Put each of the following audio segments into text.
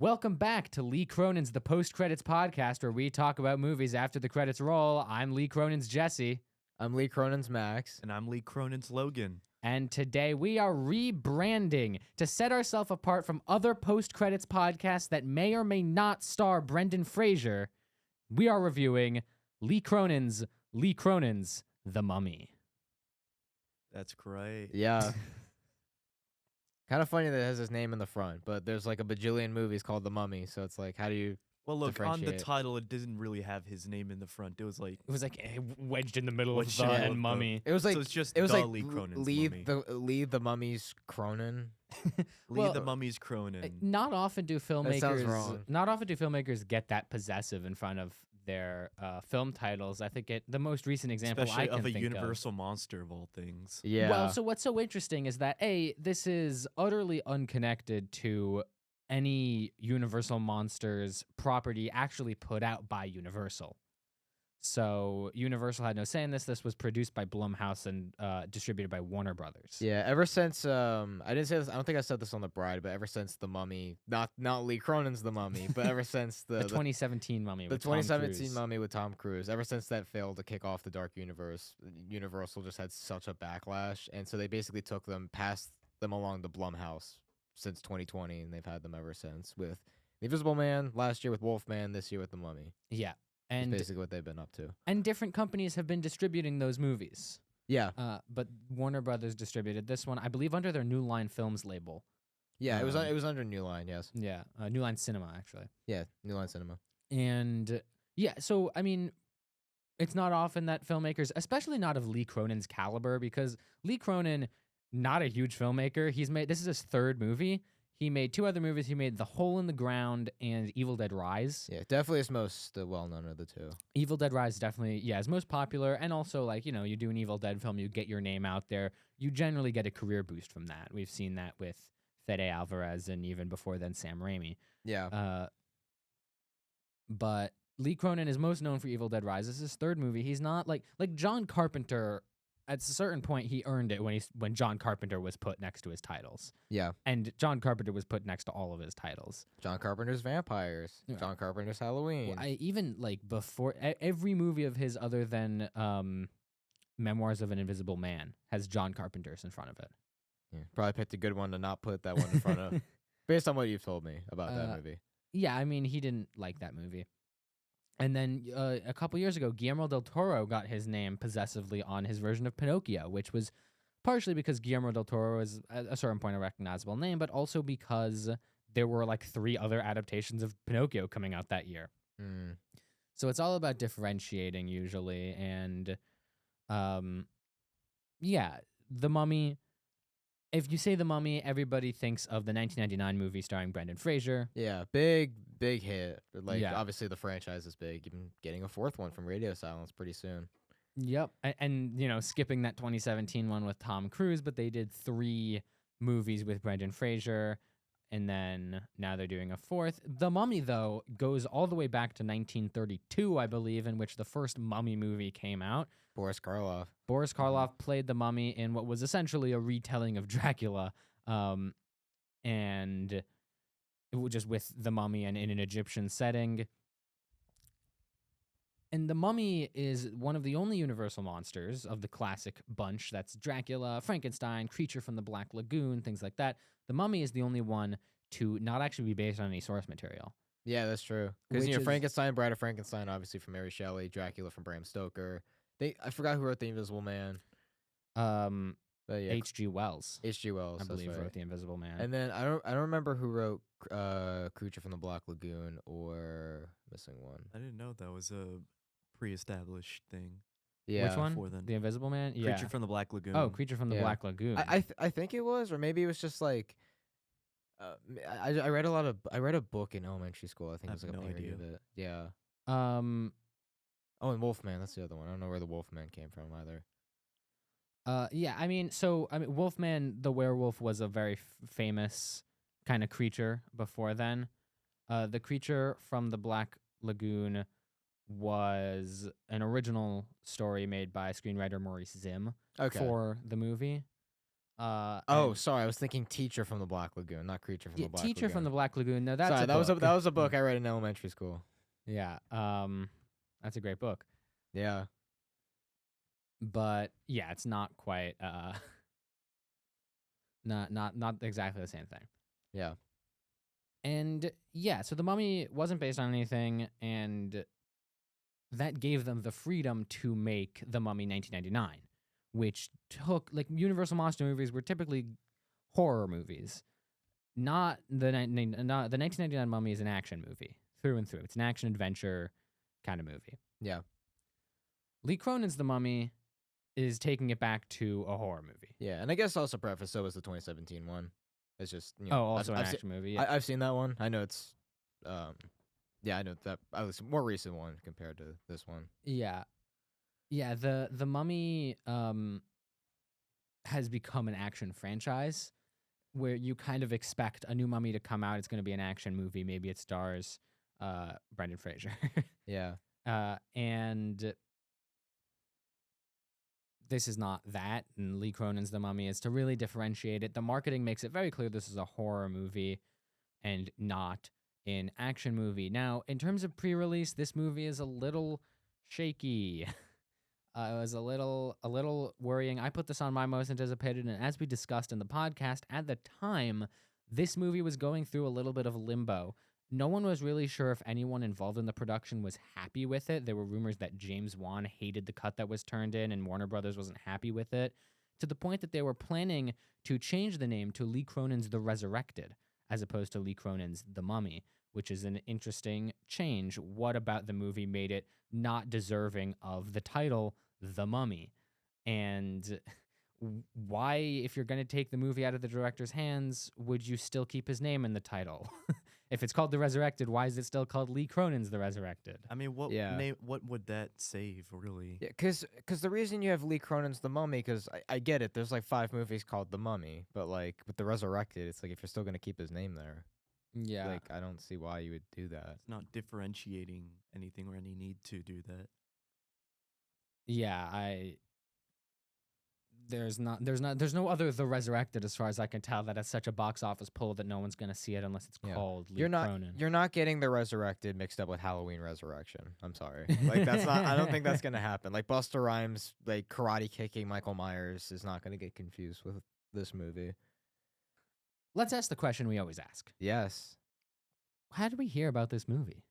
Welcome back to Lee Cronin's The Post-Credits Podcast, where we talk about movies after the credits roll. I'm Lee Cronin's Jesse. I'm Lee Cronin's Max. And I'm Lee Cronin's Logan. And today we are rebranding to set ourselves apart from other post-credits podcasts that may or may not star Brendan Fraser. We are reviewing Lee Cronin's The Mummy. That's great. Yeah. Kind of funny that it has his name in the front, but there's like a bajillion movies called The Mummy, so it's like, how do you Well, look, on the differentiate? title, it didn't really have his name in the front. It was like Wedged in the middle Wedged of in the the middle and of Mummy. It was like so it's just it was like Lee Cronin's Lee Mummy. the Mummy's Cronin. Lee the Mummy's Cronin. Not often do That sounds wrong. filmmakers get that possessive in front of their film titles. I think the most recent example Especially I can of a think universal monster of all things. Yeah. Well, so what's so interesting is that this is utterly unconnected to any Universal Monsters property actually put out by Universal. So Universal had no say in this. This was produced by Blumhouse and distributed by Warner Brothers. Yeah, ever since I didn't say this, I don't think I said this on The Bride, but ever since The Mummy, not Lee Cronin's The Mummy, but ever since The 2017 Mummy. the with Tom 2017 Cruise. Mummy with Tom Cruise, ever since that failed to kick off the Dark Universe, Universal just had such a backlash, and so they basically passed them along to Blumhouse since 2020, and they've had them ever since with The Invisible Man last year, with Wolfman this year with The Mummy. Yeah, That's and basically what they've been up to. and different companies have been distributing those movies. Yeah, But Warner Brothers distributed this one, I believe, under their New Line Films label. yeah, it was Um, it was under New Line, yes, Yeah, New Line Cinema, actually. yeah, New Line Cinema. And yeah, so I mean, it's not often that filmmakers, especially not of Lee Cronin's caliber, because Lee Cronin, not a huge filmmaker. This is his third movie. He made two other movies. He made The Hole in the Ground and Evil Dead Rise. Yeah, definitely his most well known of the two. Evil Dead Rise definitely, is most popular. And also, like, you do an Evil Dead film, you get your name out there. You generally get a career boost from that. We've seen that with Fede Alvarez and even before then Sam Raimi. Yeah, But Lee Cronin is most known for Evil Dead Rise. This is his third movie. He's not like John Carpenter. At a certain point, he earned it when John Carpenter was put next to his titles, yeah. and John Carpenter was put next to all of his titles. John Carpenter's Vampires, Yeah. John Carpenter's Halloween. Well, even like before every movie of his, other than Memoirs of an Invisible Man, has John Carpenter's in front of it. Yeah, probably picked a good one to not put that one in front of, based on what you've told me about that movie. Yeah, I mean, he didn't like that movie. And then a couple years ago, Guillermo del Toro got his name possessively on his version of Pinocchio, which was partially because Guillermo del Toro is at a certain point a recognizable name, but also because there were like 3 other adaptations of Pinocchio coming out that year. Mm. So it's all about differentiating usually. And yeah, The Mummy. If you say The Mummy, everybody thinks of the 1999 movie starring Brendan Fraser. Yeah, big hit. But, like, Yeah. obviously the franchise is big. Even getting a 4th one from Radio Silence pretty soon. Yep. And skipping that 2017 one with Tom Cruise, but they did 3 movies with Brendan Fraser, and then now they're doing a 4th. The Mummy, though, goes all the way back to 1932, I believe, in which the first Mummy movie came out. Boris Karloff. Boris Karloff played the Mummy in what was essentially a retelling of Dracula, and it was just with the Mummy and in an Egyptian setting. And the Mummy is one of the only Universal monsters of the classic bunch. That's Dracula, Frankenstein, Creature from the Black Lagoon, things like that. The Mummy is the only one to not actually be based on any source material. Yeah, that's true. Because Which is- Frankenstein, Bride of Frankenstein, obviously from Mary Shelley, Dracula from Bram Stoker. I forgot who wrote The Invisible Man. But yeah, H.G. Wells, H.G. Wells, I that's believe, right. wrote The Invisible Man. And then I don't remember who wrote Creature from the Black Lagoon or missing one. I didn't know that was a pre-established thing. Yeah, Which one? Before then. The Invisible Man? Yeah. Creature from the Black Lagoon. Oh, Creature from the Yeah. Black Lagoon. I think it was, or maybe it was just like. I read a book in elementary school. I think I it was like have a no parody idea. of it. Yeah. Oh, and Wolfman. That's the other one. I don't know where the Wolfman came from either. yeah, I mean, Wolfman the werewolf was a very famous kind of creature before then. The Creature from the Black Lagoon was an original story made by screenwriter Maurice Zim Okay. for the movie. Oh, sorry, I was thinking Teacher from the Black Lagoon, not Creature from the Black Teacher Lagoon. from the Black Lagoon. No, that's Sorry, a that book. was a book I read in elementary school. Yeah. That's a great book. Yeah. But yeah, it's not quite not exactly the same thing. Yeah. And yeah, so The Mummy wasn't based on anything, and that gave them the freedom to make The Mummy 1999, which took, like, Universal monster movies were typically horror movies. Not the 1999 Mummy is an action movie through and through. It's an action adventure kind of movie. Yeah. Lee Cronin's The Mummy is taking it back to a horror movie. Yeah, and I guess also preface, so was the 2017 one. It's just, you know, Oh, also an I've action movie. Yeah. I've seen that one. I know it's, yeah, I know that at least a more recent one compared to this one. Yeah. Yeah, the Mummy has become an action franchise where you kind of expect a new Mummy to come out. It's going to be an action movie. Maybe it stars Brendan Fraser. Yeah. And this is not that. And Lee Cronin's The Mummy is to really differentiate it. The marketing makes it very clear this is a horror movie and not an action movie. Now, in terms of pre-release, this movie is a little shaky. It was a little worrying. I put this on my most anticipated, and as we discussed in the podcast, at the time, this movie was going through a little bit of limbo. No one was really sure if anyone involved in the production was happy with it. There were rumors that James Wan hated the cut that was turned in, and Warner Brothers wasn't happy with it, to the point that they were planning to change the name to Lee Cronin's The Resurrected, as opposed to Lee Cronin's The Mummy, which is an interesting change. What about the movie made it not deserving of the title The Mummy? And why, if you're going to take the movie out of the director's hands, would you still keep his name in the title? If it's called The Resurrected, why is it still called Lee Cronin's The Resurrected? I mean, what what would that save, really? Yeah, because the reason you have Lee Cronin's The Mummy, because I get it, there's like 5 movies called The Mummy, but like with The Resurrected, it's like if you're still going to keep his name there, Yeah. like I don't see why you would do that. It's not differentiating anything or any need to do that. Yeah, there's no other The Resurrected, as far as I can tell, that has such a box office pull that no one's gonna see it unless it's Yeah. called Lee Cronin. You're not getting The Resurrected mixed up with Halloween Resurrection. I'm sorry. Like that's not. I don't think that's gonna happen. Like Busta Rhymes, like karate kicking Michael Myers is not gonna get confused with this movie. Let's ask the question we always ask. Yes. How did we hear about this movie?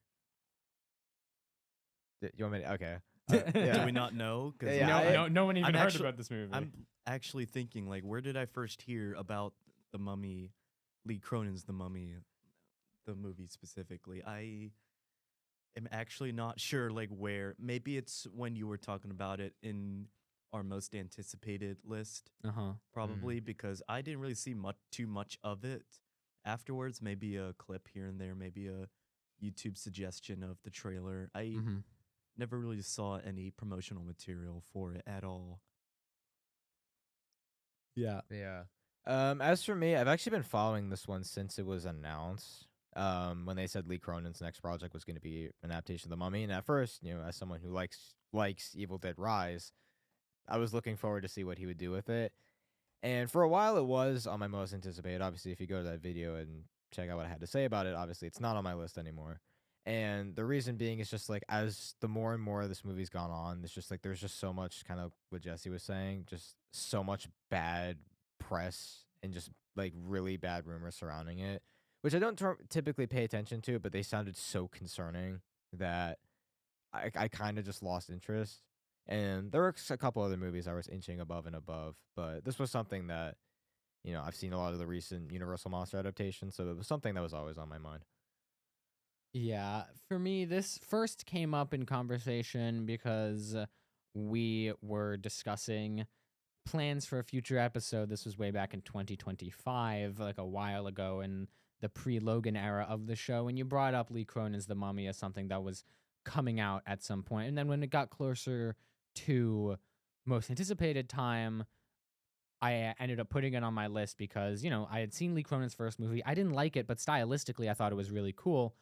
You want me to? Okay. Do we not know? 'Cause Yeah, no one even I'm heard actually- about this movie. I'm actually thinking, like, where did I first hear about The Mummy, Lee Cronin's The Mummy, the movie specifically? I am actually not sure, like, where. Maybe it's when you were talking about it in our most anticipated list, probably, because I didn't really see too much of it afterwards. Maybe a clip here and there, maybe a YouTube suggestion of the trailer. I never really saw any promotional material for it at all. Yeah. Yeah. As for me, I've actually been following this one since it was announced. When they said Lee Cronin's next project was going to be an adaptation of The Mummy, and at first, you know, as someone who likes Evil Dead Rise, I was looking forward to see what he would do with it. And for a while, it was on my most anticipated. Obviously, if you go to that video and check out what I had to say about it, obviously, it's not on my list anymore. And the reason being is just like as the more and more this movie's gone on, it's just like there's just so much, kind of what Jesse was saying, just so much bad press and just like really bad rumors surrounding it, which I don't typically pay attention to, but they sounded so concerning that I kind of just lost interest. And there were a couple other movies I was inching above and above, but this was something that, you know, I've seen a lot of the recent Universal Monster adaptations, so it was something that was always on my mind. Yeah, for me, this first came up in conversation because we were discussing plans for a future episode. This was way back in 2025, like a while ago in the pre-Logan era of the show, and you brought up Lee Cronin's The Mummy as something that was coming out at some point. And then when it got closer to most anticipated time, I ended up putting it on my list because, you know, I had seen Lee Cronin's first movie. I didn't like it, but stylistically, I thought it was really cool.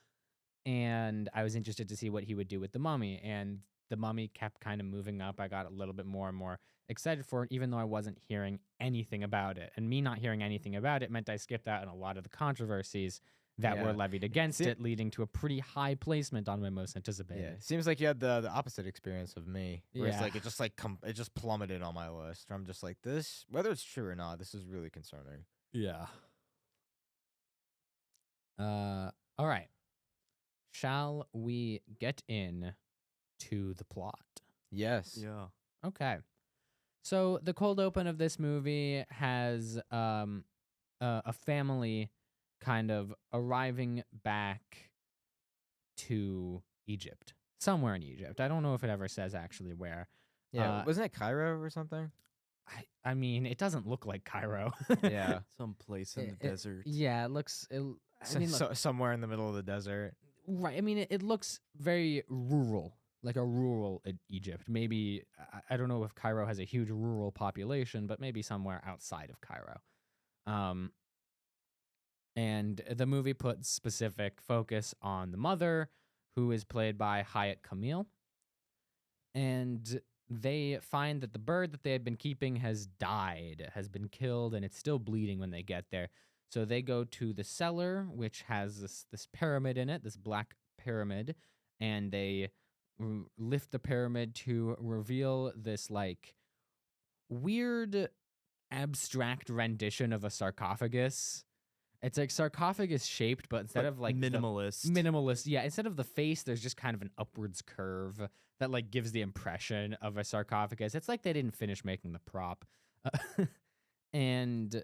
And I was interested to see what he would do with The Mummy. And The Mummy kept kind of moving up. I got a little bit more and more excited for it, even though I wasn't hearing anything about it. And me not hearing anything about it meant I skipped out on a lot of the controversies that were Yeah. levied against See- it, leading to a pretty high placement on my most Yeah, anticipated. seems like you had the opposite experience of me. Where it's Yeah. like it just plummeted on my list. I'm just like this, whether it's true or not. This is really concerning. Yeah. All right. Shall we get in to the plot? Yes. Yeah. Okay. So the cold open of this movie has a family kind of arriving back to Egypt, somewhere in Egypt. I don't know if it ever says actually where. Yeah. Wasn't it Cairo or something? I mean, it doesn't look like Cairo. Yeah. Some place in the desert. Yeah, it looks. I mean, look, Somewhere in the middle of the desert. right. I mean, it looks very rural, like a rural Egypt. Maybe I don't know if Cairo has a huge rural population, but maybe somewhere outside of Cairo. And the movie puts specific focus on the mother, who is played by Hayat Kamil. And they find that the bird that they had been keeping has died, has been killed, and it's still bleeding when they get there. So they go to the cellar, which has this pyramid in it, this black pyramid, and they lift the pyramid to reveal this like weird abstract rendition of a sarcophagus. It's like sarcophagus shaped, but instead of like minimalist. Minimalist, yeah. Instead of the face, there's just kind of an upwards curve that like gives the impression of a sarcophagus. It's like they didn't finish making the prop. And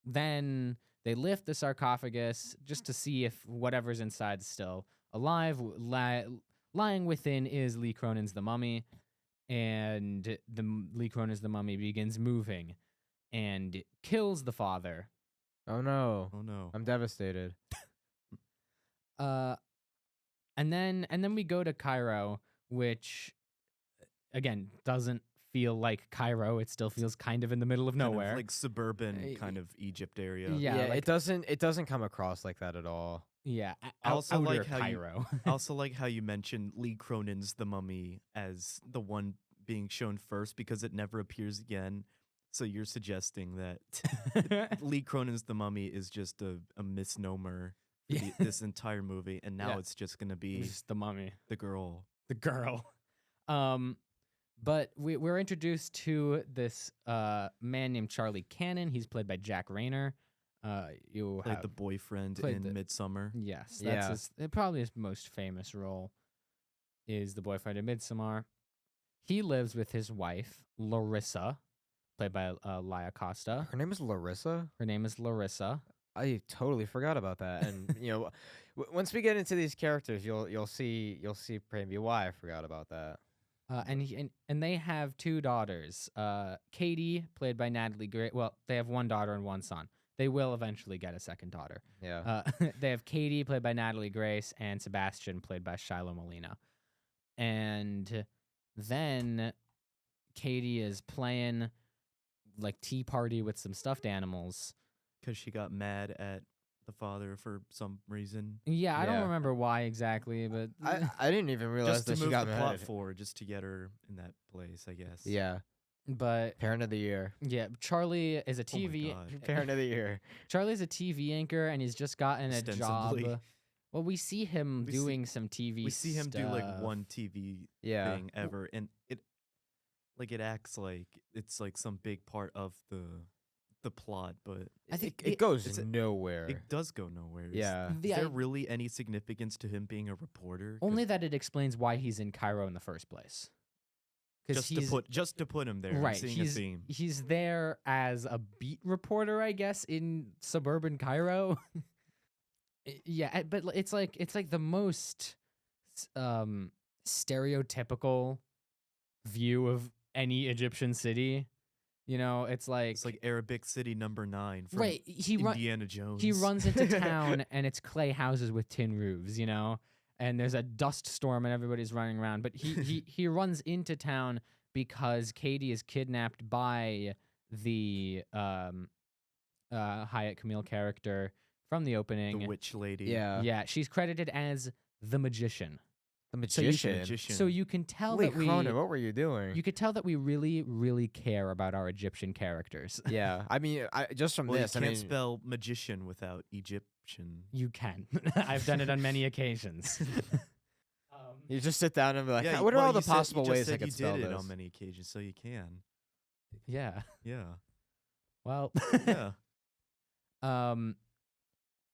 then they lift the sarcophagus just to see if whatever's inside is still alive. Lying within is Lee Cronin's The Mummy, and Lee Cronin's The Mummy begins moving and kills the father. Oh no. Oh no. I'm devastated. And then we go to Cairo, which again doesn't feel like Cairo. It still feels kind of in the middle of Kind of nowhere. like suburban kind of Egypt area. Yeah, Yeah, like- it doesn't come across like that at all. yeah, I also outer like how you- Cairo. I also like how you mentioned Lee Cronin's The Mummy as the one being shown first because it never appears again. So you're suggesting that Lee Cronin's The Mummy is just a misnomer for Yeah. this entire movie, and now Yeah. it's just gonna be Just the mummy. the girl. The girl. But we're introduced to this man named Charlie Cannon. He's played by Jack Rayner. You Played have the boyfriend played in the- Midsummer. yes, that's Yeah. probably his most famous role. Is the boyfriend in Midsommar. He lives with his wife Larissa, played by Laia Costa. Her name is Larissa. Her name is Larissa. I totally forgot about that. And once we get into these characters, you'll see maybe why I forgot about that. And they have two daughters. Katie, played by Natalie Gray. Well, they have one daughter and one son. They will eventually get a second daughter. Yeah. They have Katie, played by Natalie Grace, and Sebastian, played by Shiloh Molina. And then Katie is playing like tea party with some stuffed animals. Because she got mad at the father for some reason. Yeah, I don't Yeah. remember why exactly, but I didn't even realize Just to that she move got the mad. plot at it. forward, just to get her in that place, I guess. Yeah. but Parent of the year. yeah, Charlie is a Oh my TV. God. Parent of the year. Charlie's a TV anchor, and he's just gotten a job. Ostensibly. Well, we see him We see- doing some TV. We see him do like stuff. one TV Yeah. thing ever, and it acts like it's like some big part of the plot, but I think it goes it's a- nowhere. it does go nowhere. Yeah. Is there really any significance to him being a reporter? 'Cause Only that it explains why he's in Cairo in the first place. Because just to put him there. I'm right, seeing a theme. he's there as a beat reporter, I guess, in suburban Cairo. Yeah, but it's like the most stereotypical view of any Egyptian city. You know, it's like Arabic City number 9 from right. Indiana Jones. He runs into town and it's clay houses with tin roofs, you know, and there's a dust storm and everybody's running around. But he runs into town because Katie is kidnapped by the Hayat Kamil character from the opening. the witch lady. Yeah. Yeah, she's credited as the magician. The So you magician. Magician. So you can tell Lee that we Cronin, what were you doing? you could tell that we really, really care about our Egyptian characters. Yeah, I mean, just from Well, this, you I can't mean, spell magician without Egyptian. You can. I've done it on many occasions. you just sit down and be like, Yeah, what are well, all the you said- possible you just ways I said could you spell did it this? on many occasions, so you can. Yeah. Yeah. Well. Yeah. um.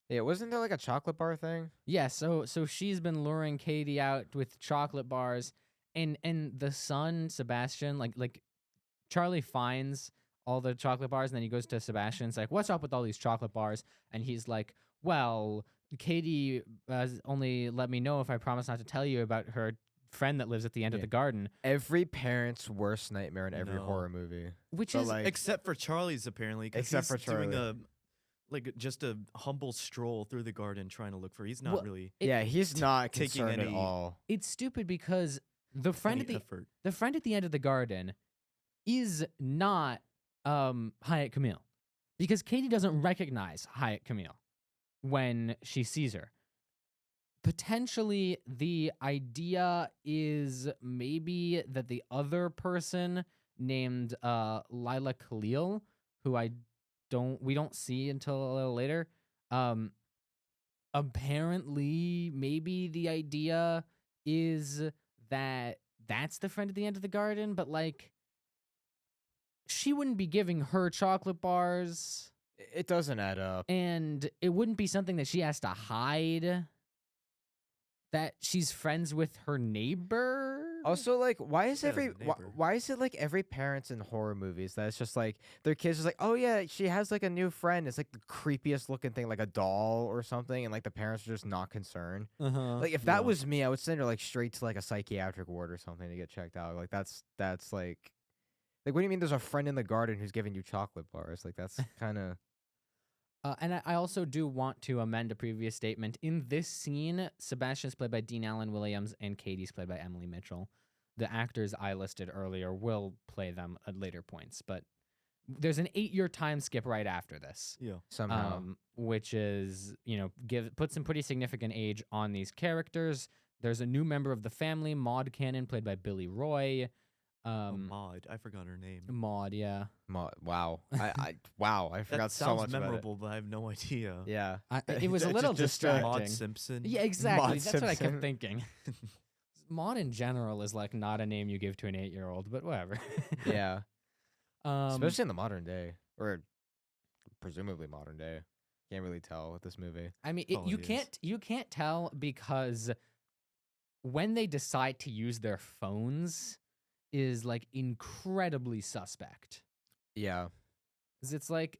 Yeah, wasn't there like a chocolate bar thing? Yeah. So she's been luring Katie out with chocolate bars, and the son Sebastian, like Charlie finds all the chocolate bars, and then he goes to Sebastian. It's like, what's up with all these chocolate bars? And he's like, well, Katie only let me know if I promise not to tell you about her friend that lives at the end of Yeah. the garden, Every parent's worst nightmare in every No. horror movie. which But, is like, Except for Charlie's, apparently. 'Cause Except he's for doing Charlie. just a humble stroll through the garden trying to look for. He's not Well, really yeah, he's not taking concerned at any- all. it's stupid because the friend any at effort. the friend at the end of the garden is not Hayat Camille, because Katie doesn't recognize Hayat Camille when she sees her. Potentially, the idea is maybe that the other person named Lila Khalil, who we don't see until a little later. Apparently, maybe the idea is that that's the friend at the end of the garden, but like, she wouldn't be giving her chocolate bars, It doesn't add up. and it wouldn't be something that she has to hide. That she's friends with her neighbor. Also, like, why is Yeah, the neighbor. why is it like every parents in horror movies that it's just like their kids is like, oh yeah, she has like a new friend. It's like the creepiest looking thing, like a doll or something, and like the parents are just not concerned. Like if that Yeah. was me, I would send her like straight to like a psychiatric ward or something to get checked out. Like that's like what do you mean? There's a friend in the garden who's giving you chocolate bars? Like that's kind of And I also do want to amend a previous statement. In this scene, Sebastian's played by Dean Allen Williams and Katie's played by Emily Mitchell. The actors I listed earlier will play them at later points, but there's an 8-year time skip right after this. Yeah. somehow. Which is, put some pretty significant age on these characters. There's a new member of the family, Maud Cannon, played by Billy Roy. Maud. I forgot her name. Maud, yeah. Wow, wow, I forgot That so sounds much memorable, but I have no idea. about it. Yeah, It was a Just- little just, distracting. Maud Simpson. Yeah, exactly. Maud That's what I kept Simpson. thinking. Maud in general is like not a name you give to an 8-year-old, but whatever. yeah. um, Especially in the modern day, or presumably modern day. Can't really tell with this movie. I mean, Oh, it is. you can't tell because when they decide to use their phones is like incredibly suspect. Yeah, 'Cause it's like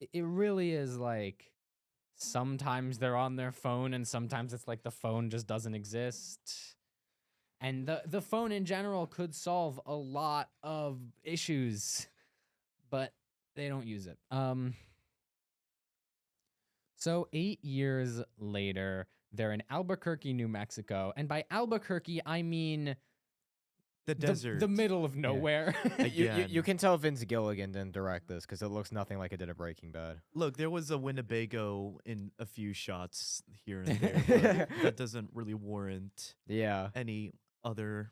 it really is like sometimes they're on their phone and sometimes it's like the phone just doesn't exist. And the phone in general could solve a lot of issues, but they don't use it. So 8 years later, they're in Albuquerque, New Mexico, and by Albuquerque I mean The desert. the middle of nowhere. you Again. can tell Vince Gilligan didn't direct this because it looks nothing like it did a Breaking Bad. Look, there was a Winnebago in a few shots here and there, but that doesn't really warrant Yeah, any other.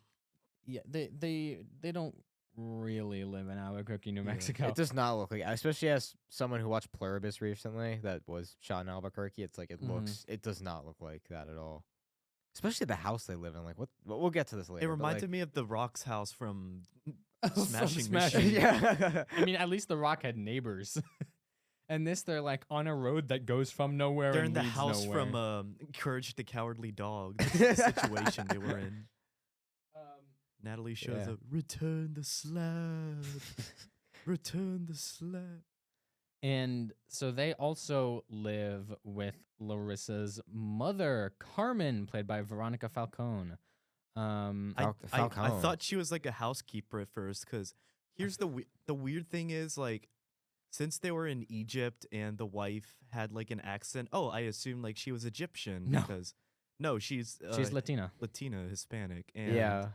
Yeah, they don't really live in Albuquerque, New Yeah. Mexico. it does not look like. Especially as someone who watched Pluribus recently, that was shot in Albuquerque. It's like it Mhm. looks. It does not look like that at all. Especially the house they live in. Like what? We'll get to this later. It but, reminded me of the Rock's house from From Smashing Smashing. Machine. yeah. I mean, at least The Rock had neighbors. And this, they're like on a road that goes from nowhere. They're and in the leads house nowhere. from Courage the Cowardly Dog. That's the situation they were in. Natalie shows Yeah. up. Return the slab. Return the slab. And so they also live with Larissa's mother, Carmen, played by Veronica Falcone. I Falcone. thought she was like a housekeeper at first, because here's the weird thing is, like, since they were in Egypt and the wife had like an accent, I assumed like she was Egyptian. No. Because no, she's Latina. Latina, Hispanic. And Yeah.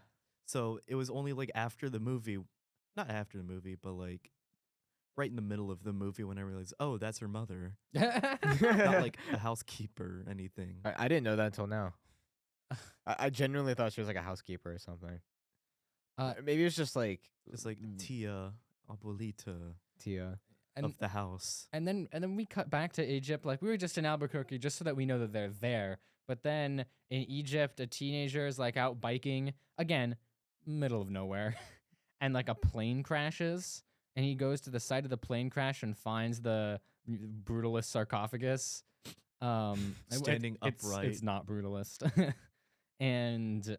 so it was only like after the movie, not after the movie, but like right in the middle of the movie when I realized, oh, that's her mother, not like a housekeeper or anything. I didn't know that until now. I genuinely thought she was like a housekeeper or something. Maybe it's just like It's like Tia Abuelita Tia. of the house. And then we cut back to Egypt. Like we were just in Albuquerque just so that we know that they're there. But then in Egypt, a teenager is like out biking again, middle of nowhere, and like a plane crashes, and he goes to the site of the plane crash and finds the brutalist sarcophagus. Standing upright. It's not brutalist, and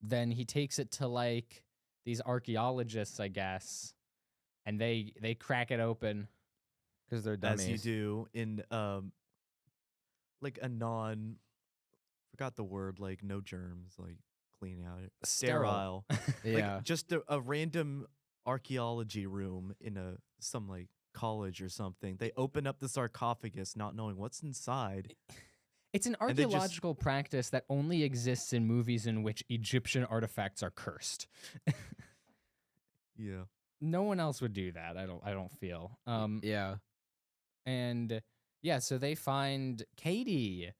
then he takes it to like these archaeologists, I guess, and they crack it open. Because they're dummies. As you do in like a forgot the word, like no germs, like clean out it. Sterile. Yeah. Like just a random archaeology room in some like college or something. They open up the sarcophagus not knowing what's inside. It's an And they just- archaeological practice that only exists in movies in which Egyptian artifacts are cursed. Yeah. No one else would do that. I don't feel. Yeah. And yeah, so they find Katie,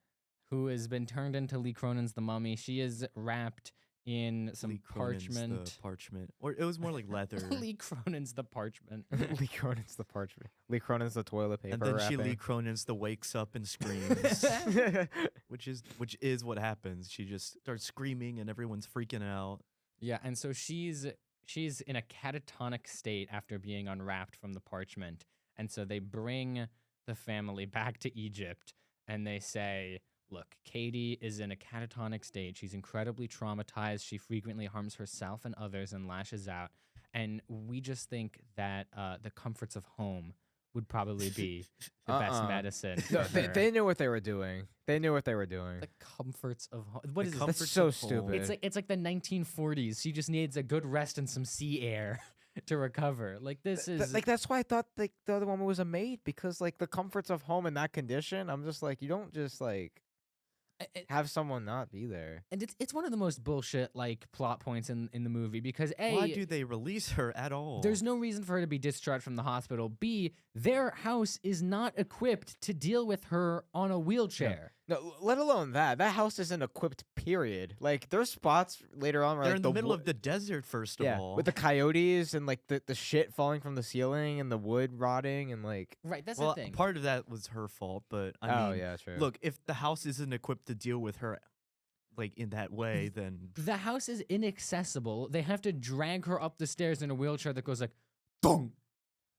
who has been turned into Lee Cronin's The Mummy. She is wrapped in some Lee Cronin's parchment. the parchment. Or it was more like leather. Lee Cronin's The Parchment. Lee Cronin's the parchment. Lee Cronin's the toilet paper And then wrapping. Lee Cronin's the wakes up and screams. which is what happens. She just starts screaming and everyone's freaking out. Yeah, and so she's in a catatonic state after being unwrapped from the parchment. And so they bring the family back to Egypt and they say, look, Katie is in a catatonic state. She's incredibly traumatized. She frequently harms herself and others and lashes out. And we just think that the comforts of home would probably be the best medicine. No, for her. they knew what they were doing. They knew what they were doing. The comforts of home. What The is it? comforts That's so of home. stupid. It's like the 1940s. She just needs a good rest and some sea air to recover. Like this is Like that's why I thought like the other woman was a maid, because like the comforts of home in that condition, I'm just like, you don't just like have someone not be there. and it's one of the most bullshit like plot points in the movie because Why do they release her at all? there's no reason for her to be discharged from the hospital. B, their house is not equipped to deal with her on a wheelchair. No, let alone that. That house isn't equipped, period. Like there's spots later on where They're like in the middle of the desert, first of all. with the coyotes and like the shit falling from the ceiling and the wood rotting and like Right, that's well, the thing. part of that was her fault, but I mean, yeah, true. look, if the house isn't equipped to deal with her like in that way, then The house is inaccessible. They have to drag her up the stairs in a wheelchair that goes like, dong.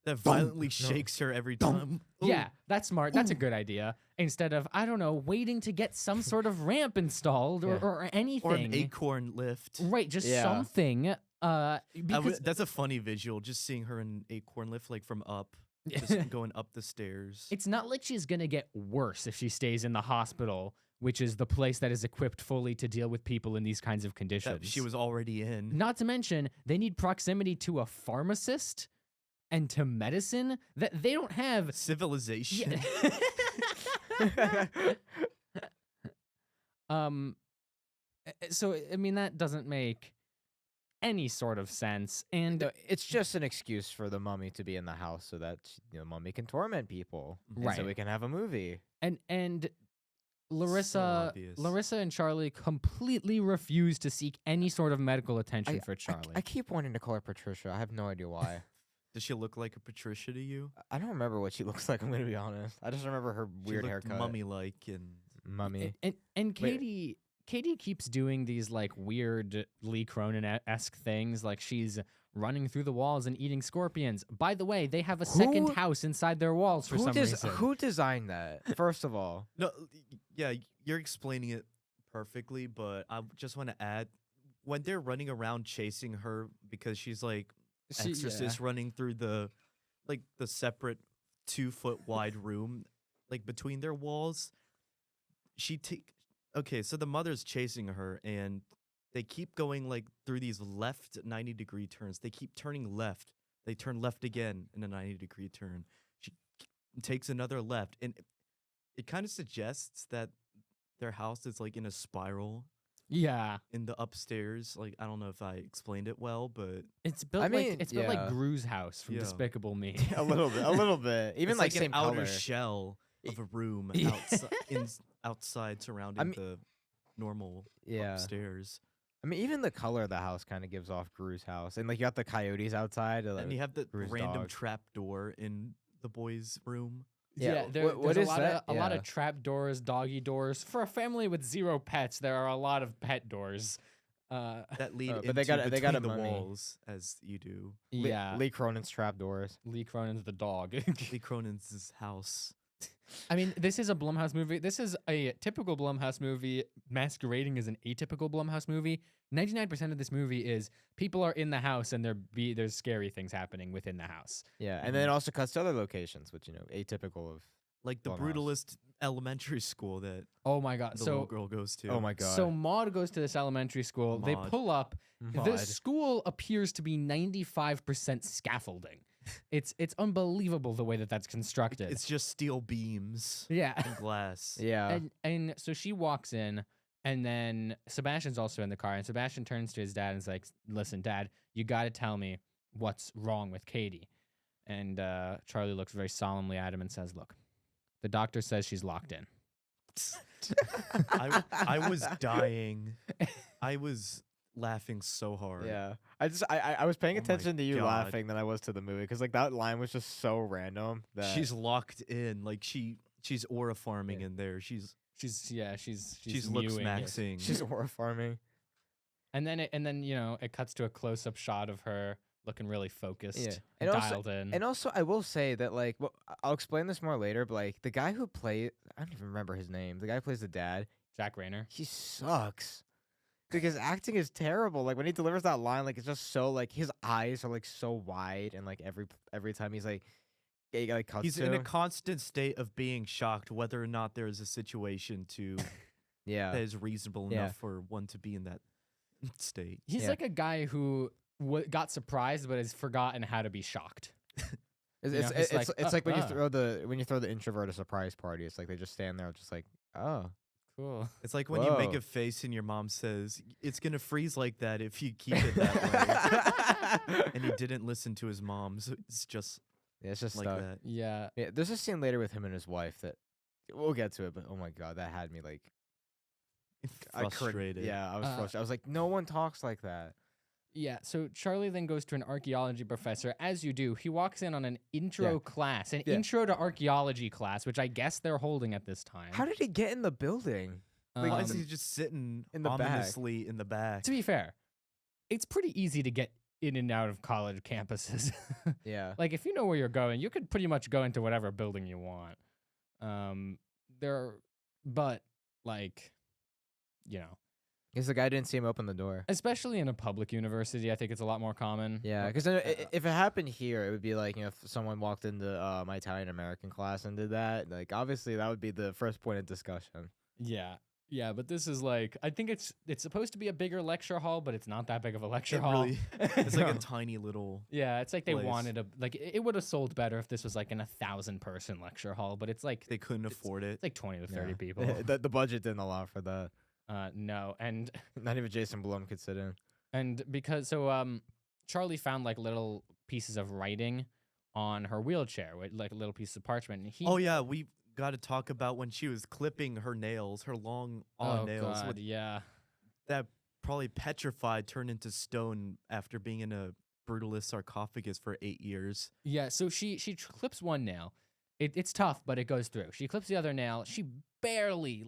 that violently shakes her every time. Ooh. Yeah, that's smart. That's a good idea. Instead of, I don't know, waiting to get some sort of ramp installed or anything. Or an acorn lift. Right, just Yeah. something. Because That's a funny visual, just seeing her in an acorn lift, like from up, just going up the stairs. it's not like she's going to get worse if she stays in the hospital, which is the place that is equipped fully to deal with people in these kinds of conditions. That she was already in. Not to mention, they need proximity to a pharmacist and to medicine that they don't have. Civilization. So I mean that doesn't make any sort of sense, and No, it's just an excuse for the mummy to be in the house so that the mummy can torment people, and so Right. we can have a movie. and Larissa obvious. and Charlie completely refuse to seek any sort of medical attention for Charlie. I keep wanting to call her Patricia. I have no idea why. Does she look like a Patricia to you? I don't remember what she looks like. I'm gonna be honest. I just remember her She weird looked haircut. mummy-like and Mummy. And Wait. Katie keeps doing these like weird Lee Cronin-esque things, like she's running through the walls and eating scorpions. By the way, they have a second Who- house inside their walls for some reason. Who designed that? First of all, no, yeah, you're explaining it perfectly, but I just want to add, when they're running around chasing her because she's like exorcist running through the separate 2-foot wide room, like between their walls, okay, so the mother's chasing her and they keep going like through these left 90-degree turns. They keep turning left. They turn left again in a 90-degree turn. She takes another left, and it kind of suggests that their house is like in a spiral. Yeah, in the upstairs. Like, I don't know if I explained it well, but it's built I mean, it's built like yeah. Gru's house from Yeah. Despicable Me. a little bit, a little bit. Even it's like an same outer color. shell of a room Yeah. outside surrounding mean- the normal Yeah. upstairs. I mean, even the color of the house kind of gives off Gru's house, and like you got the coyotes outside. And you have the Gru's random dog. trap door in the boys' room. Yeah, there's what a is lot that? of Yeah. trap doors, doggy doors. For a family with 0 pets, there are a lot of pet doors. That lead but into they got a between the mummy. walls, as you do. yeah, Lee Cronin's trapdoors. Lee Cronin's the dog. Lee Cronin's house. I mean, this is a Blumhouse movie. This is a typical Blumhouse movie masquerading as an atypical Blumhouse movie. 99% of this movie is people are in the house and there's scary things happening within the house. Yeah, and then it also cuts to other locations, which atypical of. Like the Blumhouse. brutalist elementary school that Oh my god. the little So girl goes to. Oh my god. so Maud goes to this elementary school. They Maud. pull up. The Maud. school appears to be 95% scaffolding. It's unbelievable the way that that's constructed. It's just steel beams yeah. and glass. Yeah. And so she walks in, and then Sebastian's also in the car, and Sebastian turns to his dad and is like, "Listen, Dad, you got to tell me what's wrong with Katie." And Charlie looks very solemnly at him and says, "Look, the doctor says she's locked in." I was dying. I was laughing so hard. Yeah, I was paying Oh my attention to you God. laughing than I was to the movie because like that line was just so random that She's locked in. Like she's aura farming in there. She's She's looks mewing. maxing. she's aura farming. And then it cuts to a close up shot of her looking really focused, Yeah. and And also- dialed in. And also, I will say that like I'll explain this more later, but like the guy who played I don't even remember his name. The guy who plays the dad, Jack Rayner. he sucks. Because acting is terrible. Like when he delivers that line, like it's just so like his eyes are like so wide, and like every time he's like, he like cuts He's to in a him. constant state of being shocked whether or not there is a situation to Yeah. that is reasonable Yeah. enough for one to be in that state. He's Yeah. like a guy who got surprised but has forgotten how to be shocked. It's You know, it's, it's it's, like, like when you uh. throw the introvert a surprise party. It's like they just stand there, just like, oh. Cool. It's like when you make Whoa. a face and your mom says, "It's gonna freeze like that if you keep it that way." And he didn't listen to his mom, so it's just Yeah, it's just like stuck. that. Yeah. Yeah, there's a scene later with him and his wife that we'll get to it, but oh my god, that had me like I couldn't- Frustrated. Yeah, I was Uh, frustrated. I was like, no one talks like that. Yeah, so Charlie then goes to an archaeology professor. As you do, he walks in on an intro class, an Yeah. intro to archaeology class, which I guess they're holding at this time. How did he get in the building? Why is Um, he just sitting in the back? ominously in the back? to be fair, it's pretty easy to get in and out of college campuses. Yeah. Like if you know where you're going, you could pretty much go into whatever building you want. But like, you know, Because the guy didn't see him open the door. especially in a public university, I think it's a lot more common. Yeah, because if it happened here, it would be like, if someone walked into my Italian American class and did that, like, obviously that would be the first point of discussion. Yeah, but this is like I think it's supposed to be a bigger lecture hall, but it's not that big of a lecture It hall. really- it's like No. a tiny little. Yeah, it's like they place. wanted it would have sold better if this was like in 1,000-person lecture hall, but it's like They couldn't afford it. it's like 20 to 30 Yeah. people. the budget didn't allow for that. No, and Not even Jason Blum could sit in. because Charlie found like little pieces of writing on her wheelchair, with like little pieces of parchment. And he Oh yeah, we got to talk about when she was clipping her nails, her long nails. God, With yeah. that probably petrified, turned into stone after being in a brutalist sarcophagus for 8 years. Yeah, so she clips one nail. It's tough, but it goes through. She clips the other nail. She barely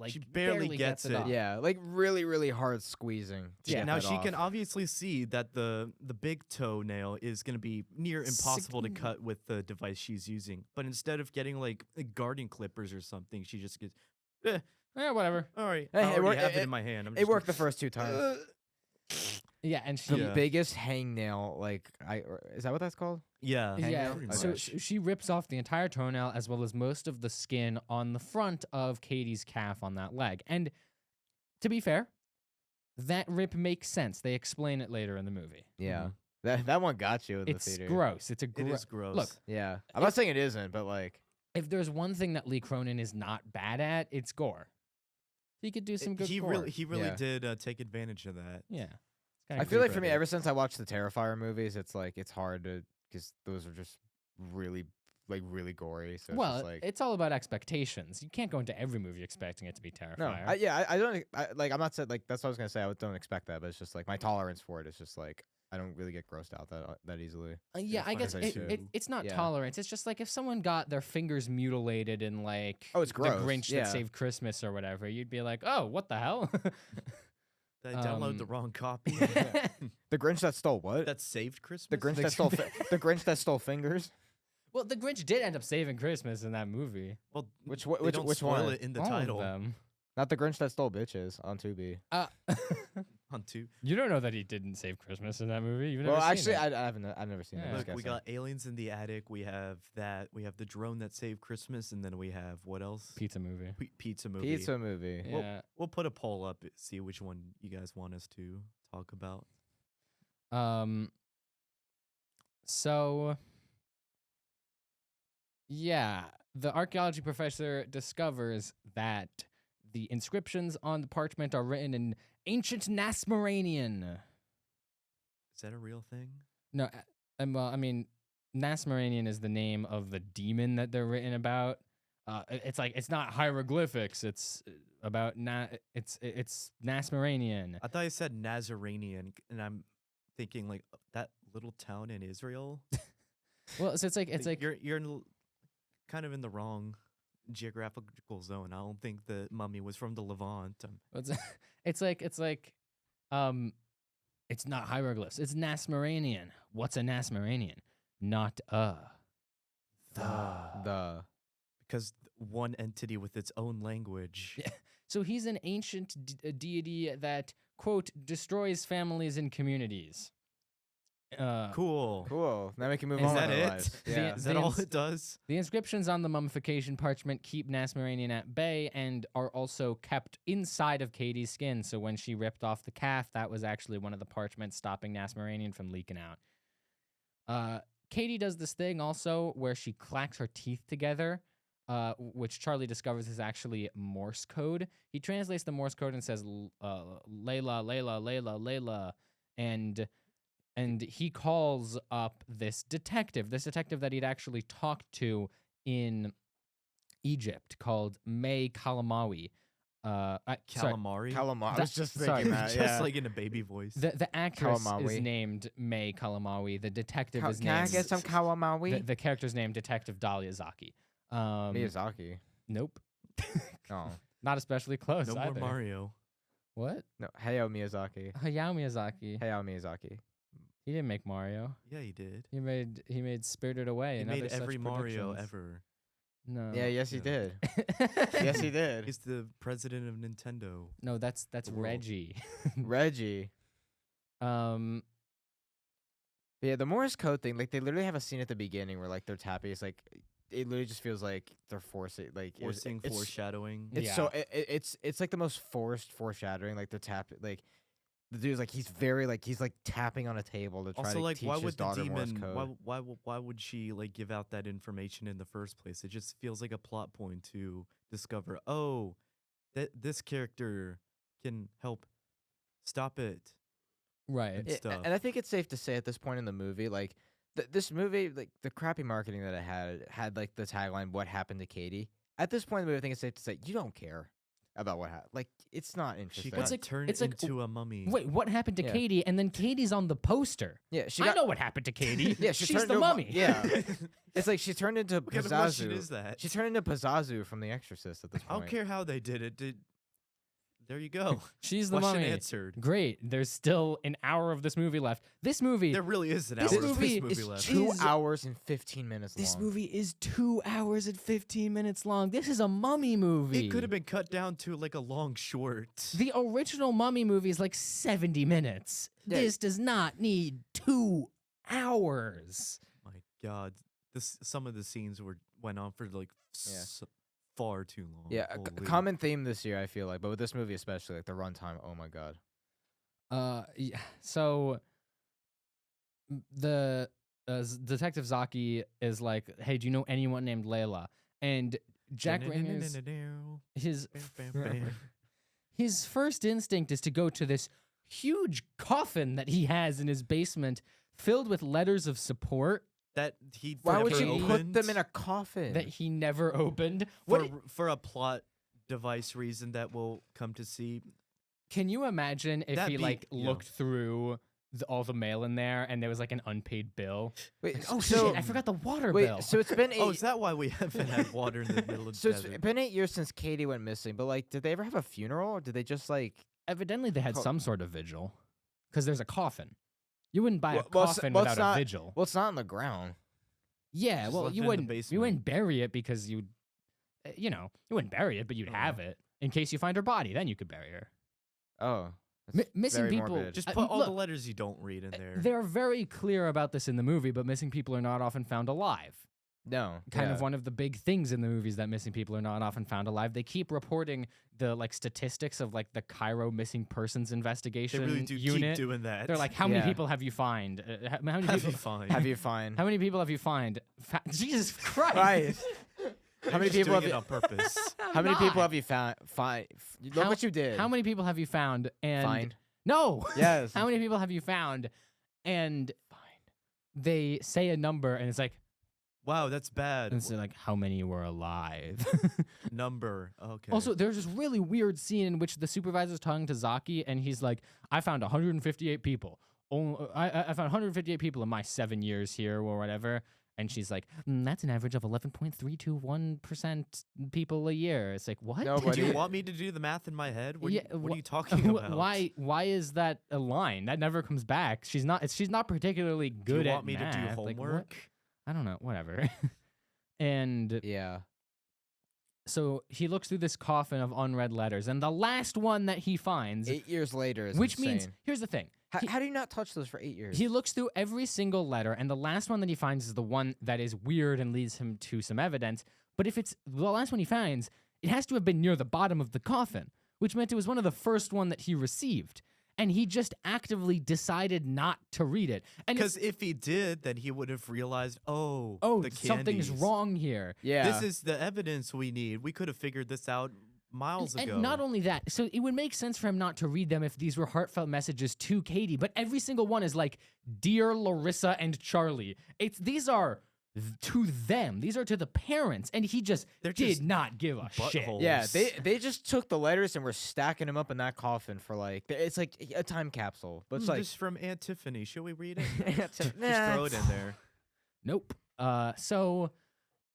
gets it. off. Yeah, like really, really hard squeezing. To Yeah. get Now that she can off. obviously see that the big toe nail is going to be near impossible to cut with the device she's using. But instead of getting like garden clippers or something, she just gets, Yeah, whatever. all right, Hey, I it already worked- have it it- in my hand. I'm It just worked the first two times. Yeah, and she The Yeah. biggest hangnail, like is that what that's called? Yeah. Yeah, Pretty so much. she rips off the entire toenail as well as most of the skin on the front of Katie's calf on that leg. And to be fair, that rip makes sense. They explain it later in the movie. Yeah, that one got you in It's the theater. gross. It's a It is gross. Look, Yeah, I'm not saying it isn't, but like, if there's one thing that Lee Cronin is not bad at, it's gore. He could do some good He gore. really Yeah. did take advantage of that. Yeah. It's I kinda feel creepy. like for me, ever since I watched the Terrifier movies, it's like it's hard to because those are just really really gory. So it's Well, just like it's all about expectations. You can't go into every movie expecting it to be no, Terrifier. I don't like. I'm not saying like that's what I was gonna say. I don't expect that, but it's just like my tolerance for it is just like I don't really get grossed out that easily. Yeah, I guess as I should. it's not Yeah. tolerance. It's just like if someone got their fingers mutilated in like Oh, it's gross. The Grinch Yeah. That Saved Christmas or whatever, you'd be like, oh, what the hell? Did I download the wrong copy? The Grinch that stole what? That saved Christmas. The Grinch that stole the Grinch that stole fingers. Well, the Grinch did end up saving Christmas in that movie. Well, Which they don't which spoil one? it in the All title of them. Not the Grinch that stole bitches on Tubi. on two. You don't know that he didn't save Christmas in that movie. You've Well, never actually, seen it. I haven't. I've never seen Yeah. it. I was Look, we guessing. got Aliens in the Attic. We have that. We have the drone that saved Christmas, and then we have what else? Pizza movie. Pizza movie. Pizza movie. Yeah. We'll put a poll up. See which one you guys want us to talk about. So yeah, the archaeology professor discovers that the inscriptions on the parchment are written in ancient Nasmaranian. Is that a real thing? No, well, I mean, Nasmaranian is the name of the demon that they're written about. It's like it's not hieroglyphics. It's about it's Nasmaranian. I thought you said Nazarenian, and I'm thinking like that little town in Israel. Well, so it's like you're kind of in the wrong geographical zone. I don't think the mummy was from the Levant. it's like it's not hieroglyphs. It's Nasmaranian. What's a Nasmaranian? Not The because one entity with its own language. Yeah. So he's an ancient deity that, quote, destroys families and communities. Cool. Now we can move Is on. that with our it? lives. Yeah. Is that all it does? The inscriptions on the mummification parchment keep Nasmaranian at bay and are also kept inside of Katie's skin. So when she ripped off the calf, that was actually one of the parchments stopping Nasmaranian from leaking out. Katie does this thing also where she clacks her teeth together, which Charlie discovers is actually Morse code. He translates the Morse code and says, Layla, Layla, Layla, Layla, and he calls up this detective that he'd actually talked to in Egypt called May Kalamawi. Calamari? Calamari. I That- was just sorry. thinking that. Just Yeah. like in a baby voice. The actress is Kalamawi. named May Kalamawi. The detective is Can I named... get some Kalamawi? The character's named Detective Dahlia Zaki. Miyazaki. Nope. Oh Not especially close No more either. Mario. What? no, Hayao Miyazaki. Hayao Miyazaki. Hayao Miyazaki. He didn't make Mario. Yeah, he did. He made Spirited Away He and made other such every Mario productions. ever. No. Yeah, yes, he Yeah. did. Yes, he did. He's the president of Nintendo. No, that's The world. Reggie. Reggie. Um. Yeah, the Morse code thing, like they literally have a scene at the beginning where like they're tapping. It's like it literally just feels like they're forcing, like Forcing, it's foreshadowing. It's Yeah. so it's like the most forced foreshadowing. Like they're like the dude's like he's very like he's like tapping on a table to try Also, to like, teach why his would the daughter Morse demon? code. Why would she like give out that information in the first place? It just feels like a plot point to discover. Oh, that this character can help stop it. Right. and Yeah, stuff. and I think it's safe to say at this point in the movie, like this movie, like the crappy marketing that it had like the tagline "What happened to Katie." At this point in the movie, I think it's safe to say you don't care about what happened. Like it's not She interesting. got like- turned it's like, into a mummy. Wait, what happened to Yeah. Katie? And then Katie's on the poster. Yeah, she I got. know what happened to Katie. Yeah, she she's turned the into a mummy. Yeah, it's like she turned into What kind of question Pazazu. is that? She turned into Pazazu from The Exorcist at this I point. don't care how they did it. There you go. She's the Question mummy. answered. Great. There's still an hour of this movie left. This movie. There really is an This hour of movie this It's movie left. 2 is- hours and 15 minutes This long. movie is 2 hours and 15 minutes long. This is a mummy movie. It could have been cut down to like a long short. The original mummy movie is like 70 minutes. Yeah. This does not need 2 hours. My God, some of the scenes went on for like Yeah. far too long. Yeah, a Holy. common theme this year, I feel like, but with this movie especially, like the runtime. Oh my god. So the Detective Zaki is like, "Hey, do you know anyone named Layla?" And Jack Ringer's his his first instinct is to go to this huge coffin that he has in his basement filled with letters of support That he Why would never you put opened them in a coffin? that he never opened. for a plot device reason that we'll come to see? Can you imagine if That'd he be- like yeah. looked through all the mail in there and there was like an unpaid bill? Wait, Oh so shit! I forgot the water wait, bill. so it's been 8 Oh, is that why we haven't had water in the middle of the so it's desert? been 8 years since Katie went missing, but like did they ever have a funeral or did they just like Evidently, they had Co- some sort of vigil because there's a coffin. You wouldn't buy a Well, it's- coffin well, it's without not- a vigil. well, it's not on the ground. Yeah, Just well, left you it in the wouldn't. You basement. wouldn't bury it because you'd, you wouldn't bury it, but you'd Oh. have it in case you find her body. Then you could bury her. Oh. Mi- that's missing very people- morbid. Just I- put all look, the letters you don't read in there. They're very clear about this in the movie, but missing people are not often found alive. No. Kind yeah. of one of the big things in the movies that missing people are not often found alive. They keep reporting the like statistics of like the Cairo missing persons They investigation really do unit. keep doing that. They're like, how many Yeah. people have you find? How many have people? you fine? Have you find How many people have you find? Jesus Christ! Christ. How many people have doing you it on purpose? How many people not. have you found? Look How- what you did. How many people have you found? And Find. no. Yes. How many people have you found? And they say a number, and it's like, Wow, that's bad. and it's like, how many were alive? Number. Okay. Also, there's this really weird scene in which the supervisor's talking to Zaki, and he's like, I found 158 people. I found 158 people in my 7 years here, or whatever. And she's like, that's an average of 11.321% people a year. It's like, what? No, do but you it- want me to do the math in my head? What, Yeah, what wh- are you talking about? Why is that a line? That never comes back. She's not particularly Do good you at want me to do math. Like, what? homework? I don't know. Whatever. And Yeah. so he looks through this coffin of unread letters, and the last one that he finds, 8 years later is which insane. means, here's the thing. How do you not touch those for 8 years? He looks through every single letter, and the last one that he finds is the one that is weird and leads him to some evidence. But if it's the last one he finds, it has to have been near the bottom of the coffin, which meant it was one of the first one that he received. And he just actively decided not to read it. And Because if he did, then he would have realized, the something's candies. wrong here. yeah. This is the evidence we need. We could have figured this out miles ago. And not only that, so it would make sense for him not to read them if these were heartfelt messages to Katie, but every single one is like, Dear Larissa and Charlie. These are to them. These are to the parents. And he just They're did just not give a shit. buttholes. yeah, they just took the letters and were stacking them up in that coffin for like it's like a time capsule. But it's like This from Aunt Tiffany. Should we read it? Just Just throw it in there. Nope. So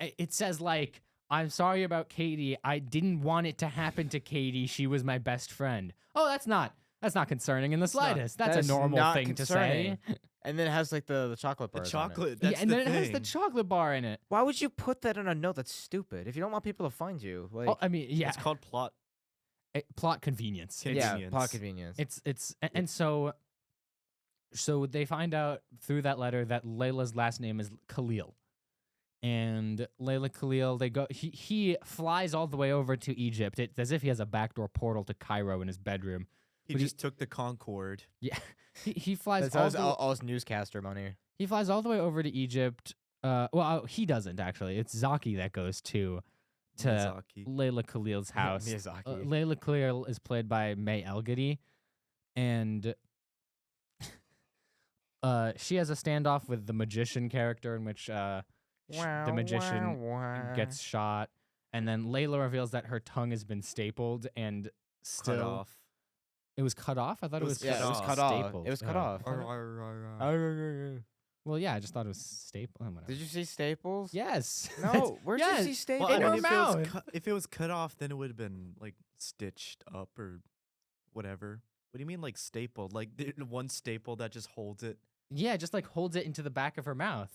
it says like, I'm sorry about Katie. I didn't want it to happen to Katie. She was my best friend. Oh, that's not concerning in the not- slightest. That's that's a normal not thing to say. concerning. And then it has like the chocolate The bars on it. chocolate. Yeah, That's and the then it has the thing. chocolate bar in it. Why would you put that on a note? That's stupid. If you don't want people to find you, like Oh, I mean, yeah, It's called plot. plot convenience. Con- yeah, convenience. plot convenience. And so they find out through that letter that Layla's last name is Khalil. And Layla Khalil, he flies all the way over to Egypt. It's as if he has a backdoor portal to Cairo in his bedroom. He Would you- just took the Concorde. Yeah. He flies That's all, all his newscaster money. he flies all the way over to Egypt. He doesn't actually. It's Zaki that goes to Miyazaki. Layla Khalil's house. Miyazaki. Layla Khalil is played by May Elgady, and she has a standoff with the magician character in which the magician gets shot, and then Layla reveals that her tongue has been stapled and still Cut off. It was cut off. I thought it was Yeah, it was cut off. stapled. It was cut Oh. off. Well, yeah, I just thought it was stapled. Whatever. Did you see Staples? Yes. No, where'd yes. you see Staples? Well, I In mean, her mouth. if it was cut off, then it would have been like stitched up or whatever. What do you mean, like stapled? Like the one staple that just holds it? Yeah, just like holds it into the back of her mouth,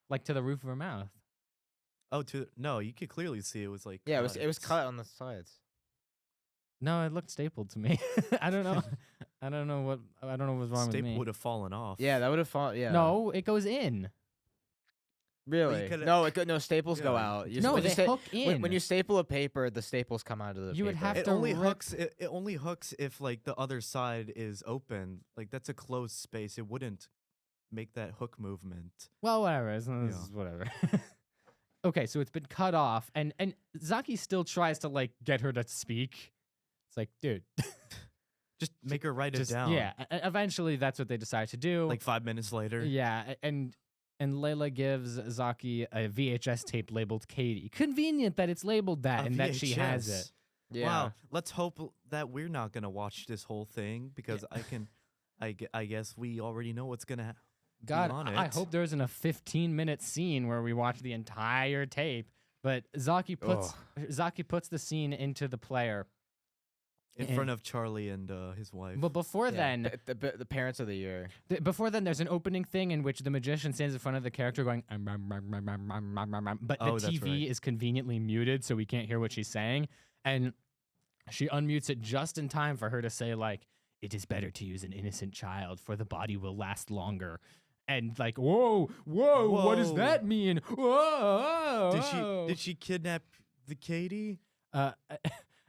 like to the roof of her mouth. Oh, no, you could clearly see it was like. Yeah, it was cut on the sides. No, it looked stapled to me. I don't know. I don't know what was wrong with Staple me. would have fallen off. Yeah, that would have fallen. Yeah. No, it goes in. Really? coulda- No, staples go Yeah. out. You No, when you they sta- hook in. when you staple a paper, the staples come out of the You would paper. have It to only rip- hooks. It only hooks if like the other side is open. Like that's a closed space. It wouldn't make that hook movement. Well, whatever. This is whatever. Okay, so it's been cut off, and Zaki still tries to like get her to speak, It's like, dude, Just make her write it just down. yeah. Eventually, that's what they decide to do. Like 5 minutes later. Yeah, and Layla gives Zaki a VHS tape labeled Katie. Convenient that it's labeled that A and that she has VHS. it. Yeah. Wow. Let's hope that we're not gonna watch this whole thing because I guess we already know what's gonna God, on I it. hope there isn't a 15-minute scene where we watch the entire tape. But Zaki puts the scene into the player in and- front of Charlie and his wife. But before Yeah, then, the parents of the year. there's an opening thing in which the magician stands in front of the character going, but the Oh, that's TV right. is conveniently muted, so we can't hear what she's saying. And she unmutes it just in time for her to say, like, it is better to use an innocent child, for the body will last longer. And like, whoa, what does Whoa. that mean? Whoa, Did she kidnap the Katie? Uh,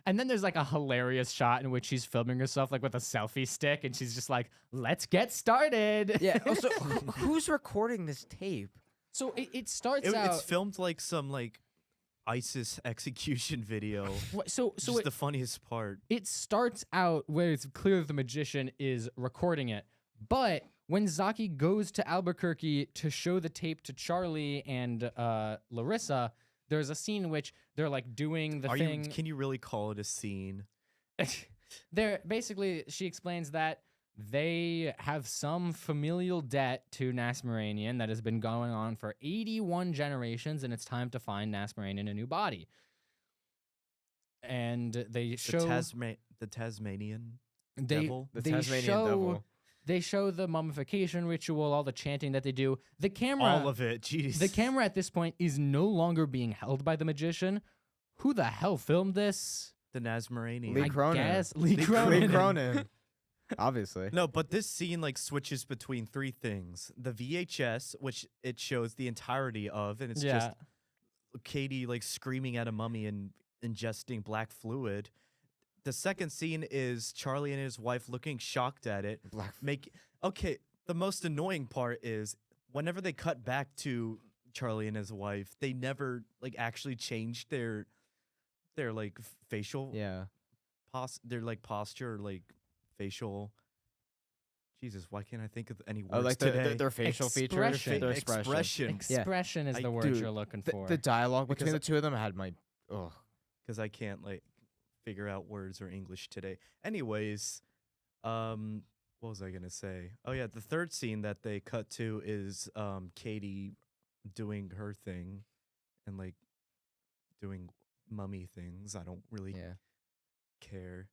and then there's like a hilarious shot in which she's filming herself like with a selfie stick, and she's just like, "Let's get started." Yeah. Also, who's recording this tape? So it starts It's out. filmed like some like ISIS execution video. So Just the funniest part. it starts out where it's clear the magician is recording it, but when Zaki goes to Albuquerque to show the tape to Charlie and Larissa, there's a scene in which they're like doing the thing. Can you really call it a scene? They're basically, she explains that they have some familial debt to Nasmaranian that has been going on for 81 generations, and it's time to find Nasmaranian a new body. And they show The Tasmanian they devil? The they Tasmanian show devil. they show the mummification ritual, all the chanting that they do. The camera, All of it. Jeez. the camera at this point is no longer being held by the magician. Who the hell filmed this? The Nasmaranian. Lee I Cronin. guess Lee Lee Cronin. Lee Cronin. Obviously. No, but this scene like switches between three things: the VHS, which it shows the entirety of, and it's just Katie like screaming at a mummy and ingesting black fluid. The second scene is Charlie and his wife looking shocked at it. The most annoying part is whenever they cut back to Charlie and his wife, they never like actually changed their like facial Yeah. their like posture, like facial. Jesus, why can't I think of any words Oh, like today? their facial features, Expression. their expression. Expression is I- the word dude, you're looking for. The dialogue between Because- the two of them had my. Ugh. Because I can't like figure out words or English today. Anyways, what was I gonna say? Oh yeah, the third scene that they cut to is Katie doing her thing and like doing mummy things. I don't really Yeah. care.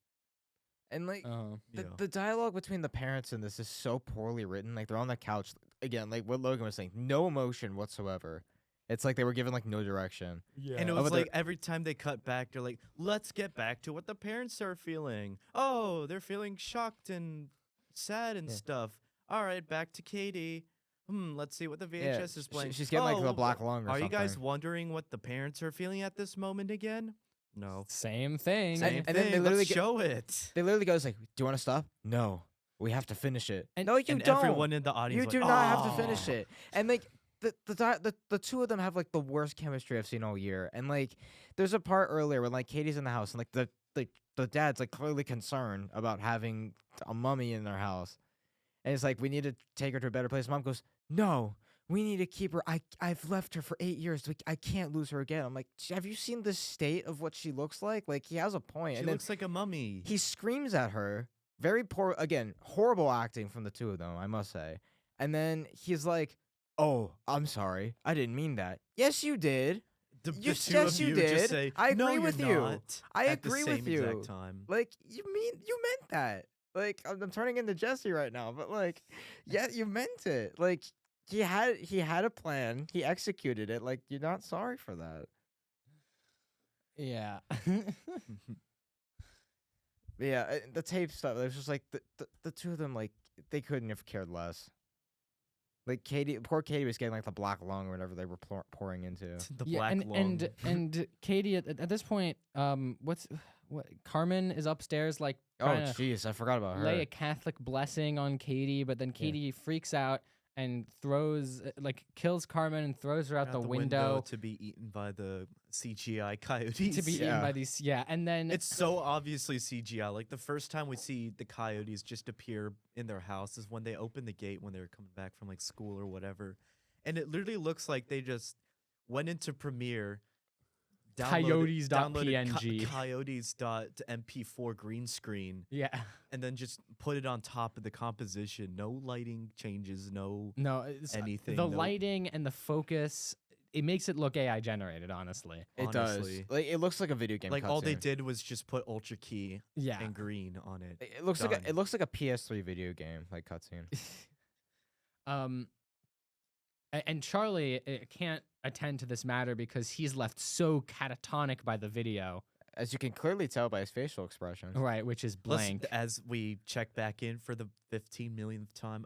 And like Yeah. the dialogue between the parents in this is so poorly written. Like they're on the couch again. Like what Logan was saying, no emotion whatsoever. It's like they were given like no direction. yeah. And it Oh, was but like every time they cut back, they're like, let's get back to what the parents are feeling. Oh, they're feeling shocked and sad and Yeah. stuff. All right, back to Katie. Let's see what the VHS is playing. She's getting like the Oh, black lung or Are you guys something. wondering what the parents are feeling at this moment again? No. Same thing. Same and then they thing. literally Let's get- show it. They literally goes like, "Do you want to stop? No, we have to finish it." And- no, you And don't. everyone in the audience You like, do not have to finish "Oh." it. And like the two of them have like the worst chemistry I've seen all year. And like there's a part earlier when like Katie's in the house and like the dad's like clearly concerned about having a mummy in their house. And it's like, we need to take her to a better place. Mom goes, "No, we need to keep her. I've left her for 8 years. I can't lose her again." I'm like, have you seen the state of what she looks like? Like, he has a point. She And then looks like a mummy. he screams at her. Very poor, again, horrible acting from the two of them, I must say. And then he's like, "Oh, I'm sorry. I didn't mean that." Yes, you did. The Yes, two yes, of you you did. just say, I "No, agree with you're you. not," I at the agree same with you. exact time. Like, you meant that. Like, I'm turning into Jesse right now, but like, yeah, you meant it. Like, he had a plan. He executed it. Like, you're not sorry for that. yeah. But yeah, the tape stuff. It was just like the two of them. Like, they couldn't have cared less. Like poor Katie was getting like the black lung or whatever they were pouring into. The Yeah, black lung. and Katie at this point, what Carmen is upstairs like Oh, trying to jeez, I forgot about her. lay a Catholic blessing on Katie, but then Katie freaks out and throws kills Carmen and throws her out the window to be eaten by the CGI coyotes. to be eaten by these. Yeah, and then It's so obviously CGI. Like the first time we see the coyotes just appear in their house is when they open the gate when they were coming back from like school or whatever, and it literally looks like they just went into Premiere. Coyotes.png. Coyotes.mp4 green screen. Yeah. And then just put it on top of the composition. No lighting changes, no anything. The lighting and the focus, it makes it look AI generated, honestly. It does. Like it looks like a video game. Like cutscene. all they did was just put Ultra Key Yeah. and green on it. It looks like it looks like a PS3 video game, like cutscene. And Charlie can't attend to this matter because he's left so catatonic by the video. As you can clearly tell by his facial expression. Right, which is blank. Plus, as we check back in for the 15 millionth time,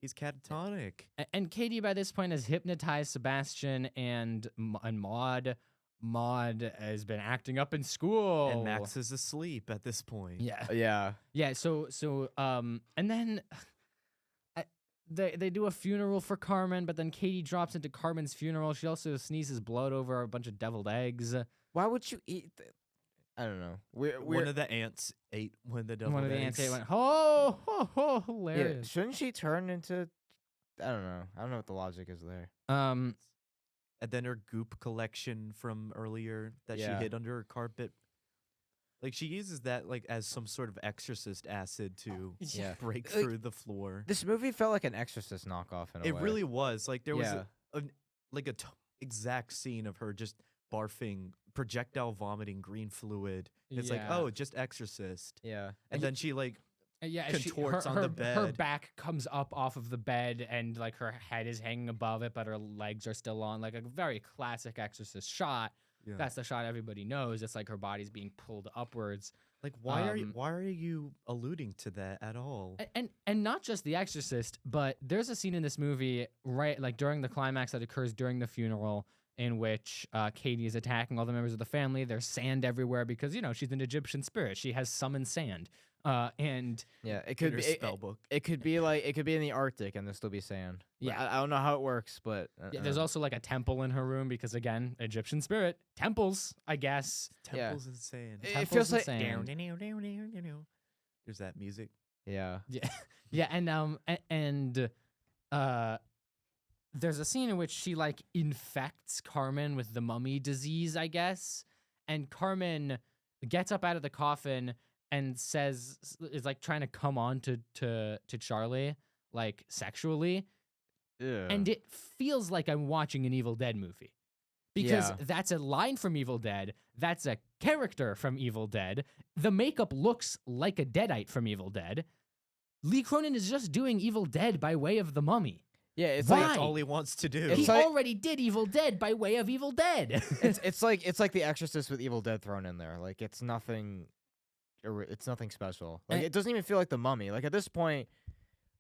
he's catatonic. And Katie, by this point, has hypnotized Sebastian and Maud. Maud has been acting up in school. And Max is asleep at this point. Yeah. Yeah. Yeah, so and then they do a funeral for Carmen, but then Katie drops into Carmen's funeral. She also sneezes blood over a bunch of deviled eggs. Why would you eat? I don't know. One of the ants ate one of the deviled eggs. One of the ants ate went, hilarious. Yeah, shouldn't she turn into? I don't know. I don't know what the logic is there. And then her goop collection from earlier that she hid under her carpet. Like she uses that like as some sort of exorcist acid to break through the floor. This movie felt like an Exorcist knockoff in a way. It really was. Like there was a exact scene of her just barfing, projectile vomiting green fluid. It's like, oh, just Exorcist. Yeah. And then she like contorts her, on the bed. Her back comes up off of the bed and like her head is hanging above it, but her legs are still on. Like a very classic Exorcist shot. Yeah. That's the shot everybody knows. It's like her body's being pulled upwards. Like why are you alluding to that at all? And not just The Exorcist, but there's a scene in this movie right like during the climax that occurs during the funeral in which Katie is attacking all the members of the family. There's sand everywhere because she's an Egyptian spirit. She has summoned sand. And yeah, it could be spellbook. It could be in the Arctic and there'll still be sand. Yeah, I don't know how it works, but there's also like a temple in her room because again, Egyptian spirit temples, I guess. Temples and sand. It feels like there's that music. Yeah. And there's a scene in which she like infects Carmen with the mummy disease, I guess, and Carmen gets up out of the coffin and is like trying to come on to Charlie like sexually. Yeah. And it feels like I'm watching an Evil Dead movie. Because that's a line from Evil Dead. That's a character from Evil Dead. The makeup looks like a Deadite from Evil Dead. Lee Cronin is just doing Evil Dead by way of the Mummy. Yeah, it's Why? like that's all he wants to do. He already did Evil Dead by way of Evil Dead. it's like The Exorcist with Evil Dead thrown in there. Like it's nothing special. Like it doesn't even feel like the Mummy. Like at this point,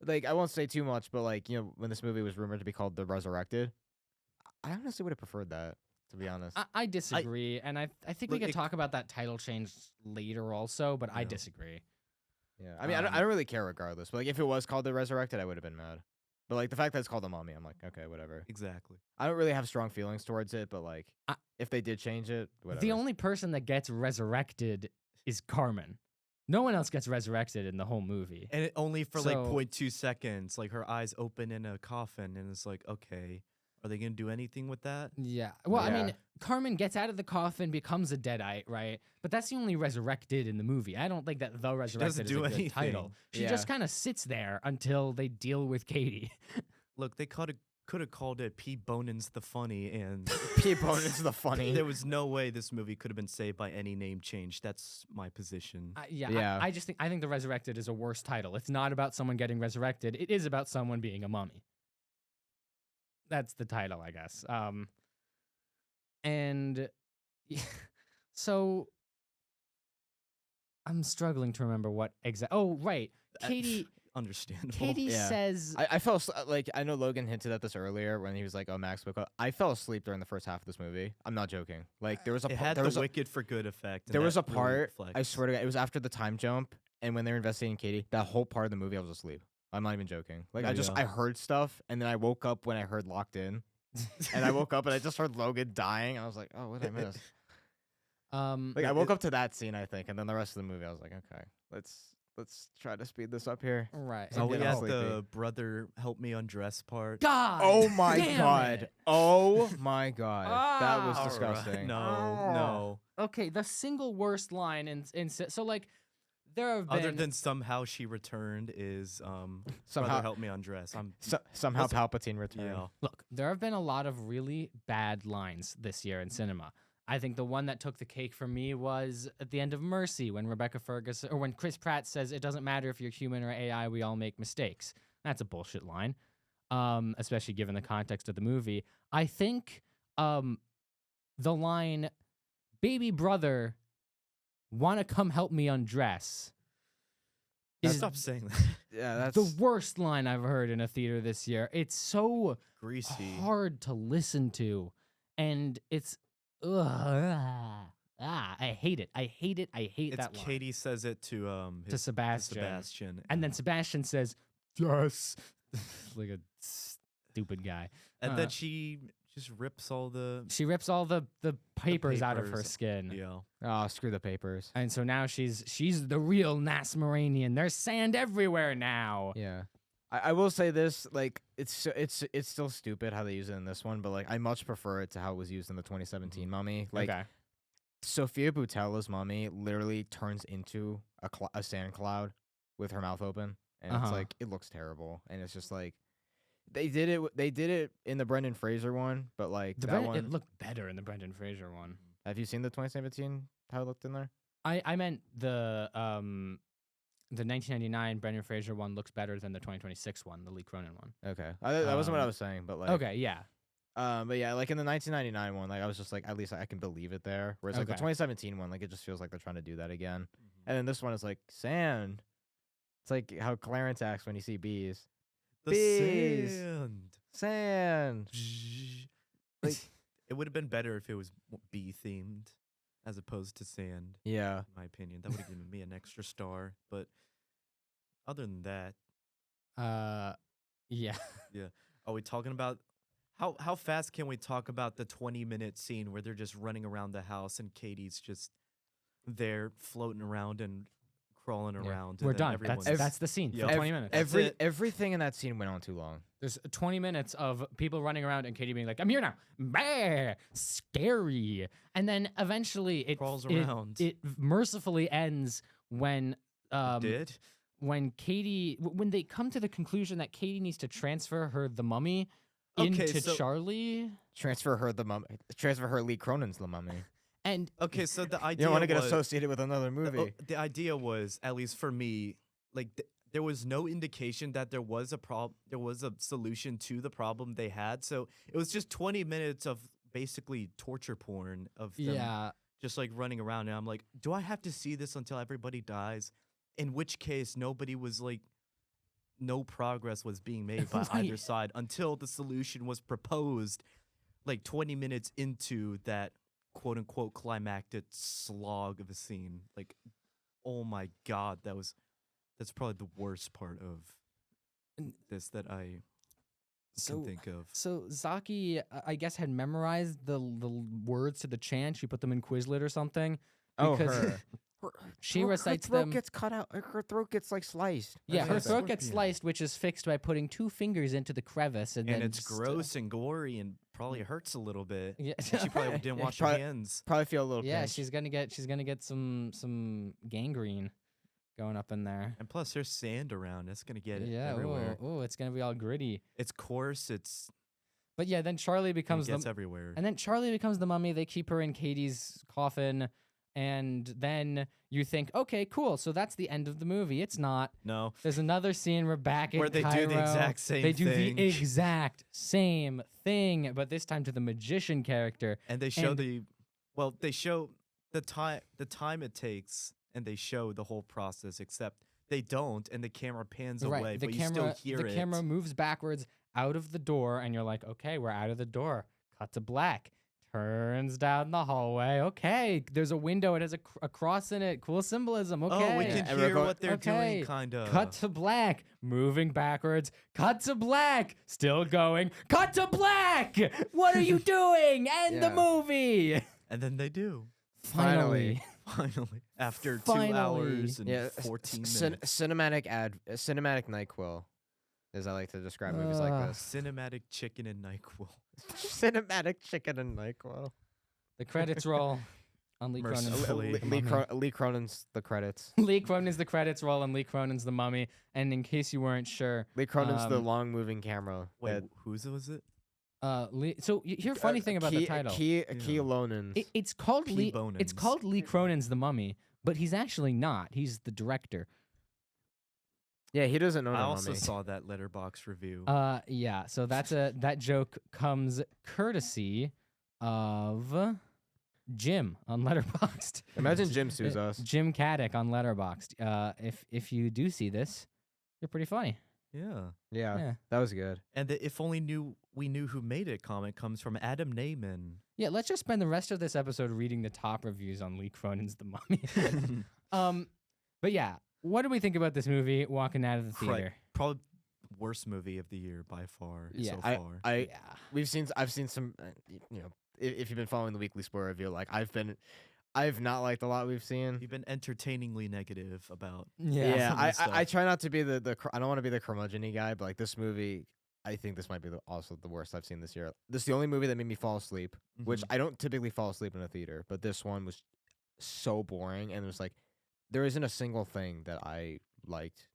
like I won't say too much, but like when this movie was rumored to be called The Resurrected, I honestly would have preferred that, to be honest. I disagree, and I think we could talk about that title change later also, but I disagree. Yeah, I mean I don't really care regardless. But like if it was called The Resurrected, I would have been mad. But like the fact that it's called The Mummy, I'm like, okay, whatever. Exactly. I don't really have strong feelings towards it, but like if they did change it, whatever. The only person that gets resurrected is Carmen. No one else gets resurrected in the whole movie. And only for like 0.2 seconds. Like her eyes open in a coffin and it's like, okay, are they going to do anything with that? Yeah. Well, I mean, Carmen gets out of the coffin, becomes a Deadite, right? But that's the only resurrected in the movie. I don't think that The Resurrected is a good title. She just kind of sits there until they deal with Katie. Look, they could have called it P. Bonin's the Funny, and P. Bonin's the Funny. There was no way this movie could have been saved by any name change. That's my position. I think The Resurrected is a worse title. It's not about someone getting resurrected. It is about someone being a mummy. That's the title, I guess. And so I'm struggling to remember what exactly. Oh, right, Katie. Understandable. Katie says, I fell like I know Logan hinted at this earlier when he was like, "Oh, Max woke up." I fell asleep during the first half of this movie. I'm not joking. Like there was a wicked for good effect. There was a part. I swear to God, it was after the time jump, and when they were investigating Katie, that whole part of the movie, I was asleep. I'm not even joking. Like Oh, yeah. I heard stuff, and then I woke up when I heard Locked In, and I woke up and I just heard Logan dying. And I was like, oh, what did I miss? Like I woke up to that scene, I think, and then the rest of the movie, I was like, okay, let's try to speed this up here. Right. So Are I'm we getting at sleepy. the brother help me undress part? God. Oh my damn god! it. Oh my god! That was Ah. Alright, disgusting. No. Okay, the single worst line in so like there have been Other than somehow she returned is Somehow- brother help me undress. Somehow Was it- Palpatine returned. Yeah. look, there have been a lot of really bad lines this year in cinema. I think the one that took the cake for me was at the end of Mercy when Rebecca Ferguson or when Chris Pratt says it doesn't matter if you're human or AI, we all make mistakes. That's a bullshit line. Especially given the context of the movie. I think the line baby brother wanna come help me undress is Stop saying that. Yeah, that's the worst line I've heard in a theater this year. It's so Greasy. hard to listen to, and it's I hate it. I hate it. I hate It's that line. Katie says it to Sebastian. Sebastian. And then Sebastian says, "Yes," like a stupid guy. and then she just rips all the She rips all the papers out of her papers. skin. yeah. oh, screw the papers. And so now she's the real Nasmaranian. There's sand everywhere now. Yeah. I will say this, like it's still stupid how they use it in this one, but like I much prefer it to how it was used in the 2017 Mummy. Like okay. Sophia Boutella's mummy literally turns into a sand cloud with her mouth open, and it's Uh-huh. like it looks terrible, and it's just like they did it in the Brendan Fraser one, but like It looked better in the Brendan Fraser one. have you seen the 2017 how it looked in there? I meant the 1999 Brendan Fraser one looks better than the 2026 one, the Lee Cronin one. Okay, that wasn't what I was saying, but like Okay, yeah. but yeah, like in the 1999 one, like I was just like, at least I can believe it there. Whereas like the Okay. 2017 one, like it just feels like they're trying to do that again. And then this one is like sand. It's like how Clarence acts when you see bees. The Bees. sand. Sand. Like- it would have been better if it was bee themed as opposed to sand. Yeah. In my opinion, that would have given me an extra star. But other than that, Yeah. are we talking about how fast can we talk about the 20-minute scene where they're just running around the house and Katie's just there floating around and crawling around? We're and then done. everyone's- That's the scene Yeah. for 20 minutes. That's it. Everything in that scene went on too long. There's 20 minutes of people running around and Katie being like, "I'm here now." Bah, scary. And then eventually Crawls around. It mercifully ends when did when when they come to the conclusion that Katie needs to transfer the mummy Okay, into so- Charlie. Transfer her Lee Cronin's The Mummy. And okay. So the You idea don't want to get was, associated with another movie. the idea was, at least for me, like there was no indication that there was a solution to the problem they had. So it was just 20 minutes of basically torture porn of them yeah, just like running around. And I'm like, do I have to see this until everybody dies? In which case, no progress was being made by either Right. side until the solution was proposed, like 20 minutes into that quote unquote climactic slog of a scene. Like, oh my God, that's probably the worst part of And- this that I So- can think of. So Zaki, I guess, had memorized the words to the chant. She put them in Quizlet or something. Oh, because her. she Her recites throat them. gets cut out. Her throat gets like sliced. Yeah, her That's throat gets scorpion. sliced, which is fixed by putting 2 fingers into the crevice, and then And it's just, gross and gory and probably hurts a little bit. Yeah, And she probably didn't Yeah, wash probably- her hands. Probably feel a little. yeah, pinch. she's gonna get some gangrene going up in there. And plus, there's sand around. It's gonna get it Yeah, everywhere. oh, it's gonna be all gritty. It's coarse. It's But yeah, then Charlie it becomes gets the everywhere. and then Charlie becomes the mummy. They keep her in Katie's coffin, and then you think, okay, cool. So that's the end of the movie. It's not. No, There's another scene where back in where they Cairo, do the exact same they do thing. the exact same thing, but this time to the magician character. and they show and- they show the time it takes, and they show the whole process. Except they don't, and the camera pans away, the but camera, you still hear the it. camera moves backwards out of the door, and you're like, okay, we're out of the door. Cut to black. Turns down the hallway. Okay, there's a window. It has a cross in it. Cool symbolism. Okay. Oh, we can And we're hear going- what they're Okay. doing, kind of. Cut to black. Moving backwards. Cut to black. Still going. Cut to black. What are you doing? End the Yeah. movie. And then they do. Finally. Finally, after 2 Finally. hours and Yeah, 14 minutes. cinematic NyQuil, as I like to describe movies like this. Cinematic chicken and NyQuil. Cinematic chicken and NyQuil. The credits roll on Lee Cronin's Mercifully. The Mummy. Lee Cronin's the credits. Lee Cronin's the credits roll and Lee Cronin's The Mummy. And in case you weren't sure, Lee Cronin's the Um, long moving camera. Wait, that- whose was it? so here's a funny thing about the title. Key Yeah. Lonens. It's called P. Lee. Bonens. It's called Lee Cronin's The Mummy, but he's actually not. He's the director. Yeah, he doesn't own I a also mummy. saw that letterbox review. Yeah. So that joke comes courtesy of Jim on Letterboxd. Imagine Jim sues us. Jim Caddick on Letterboxd. If you do see this, you're pretty funny. Yeah. Yeah, that was good. And the If Only We Knew Who Made It comment comes from Adam Naiman. Yeah. Let's just spend the rest of this episode reading the top reviews on Lee Cronin's The Mummy. But yeah, what do we think about this movie walking out of the theater? Probably worst movie of the year by far Yeah, so far. Yeah. I've seen some, if you've been following the weekly spoiler review, like I've not liked a lot we've seen. You've been entertainingly negative about Yeah. some of the I stuff. try not to be I don't want to be the curmudgeon-y guy, but like this movie, I think this might be also the worst I've seen this year. This is the only movie that made me fall asleep, which Mhm. I don't typically fall asleep in a theater, but this one was so boring, and it was like there isn't a single thing that I liked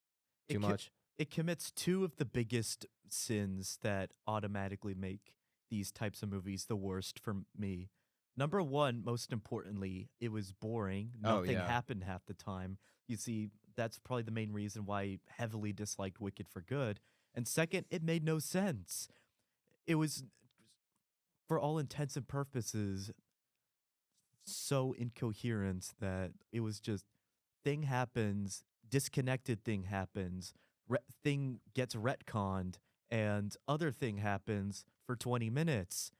too It co- much. It commits two of the biggest sins that automatically make these types of movies the worst for me. Number one, most importantly, it was boring. Oh, Nothing yeah. happened half the time. You see, that's probably the main reason why I heavily disliked Wicked for Good. And second, it made no sense. It was, for all intents and purposes, so incoherent that it was just thing happens, disconnected thing happens, thing gets retconned, and other thing happens for 20 minutes.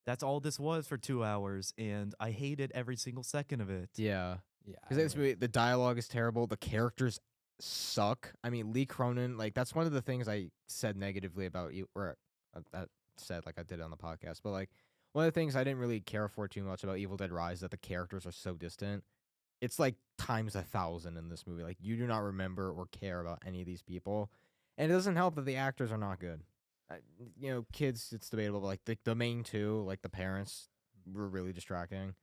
That's all this was for 2 hours, and I hated every single second of it. Yeah, Yeah. because this movie, the dialogue is terrible. The characters suck. I mean, Lee Cronin, like that's one of the things I said negatively about you, or I said like I did on the podcast. But like one of the things I didn't really care for too much about Evil Dead Rise is that the characters are so distant. It's like times 1,000 in this movie. Like you do not remember or care about any of these people, and it doesn't help that the actors are not good. Kids, it's debatable. But like the main two, like the parents, were really distracting.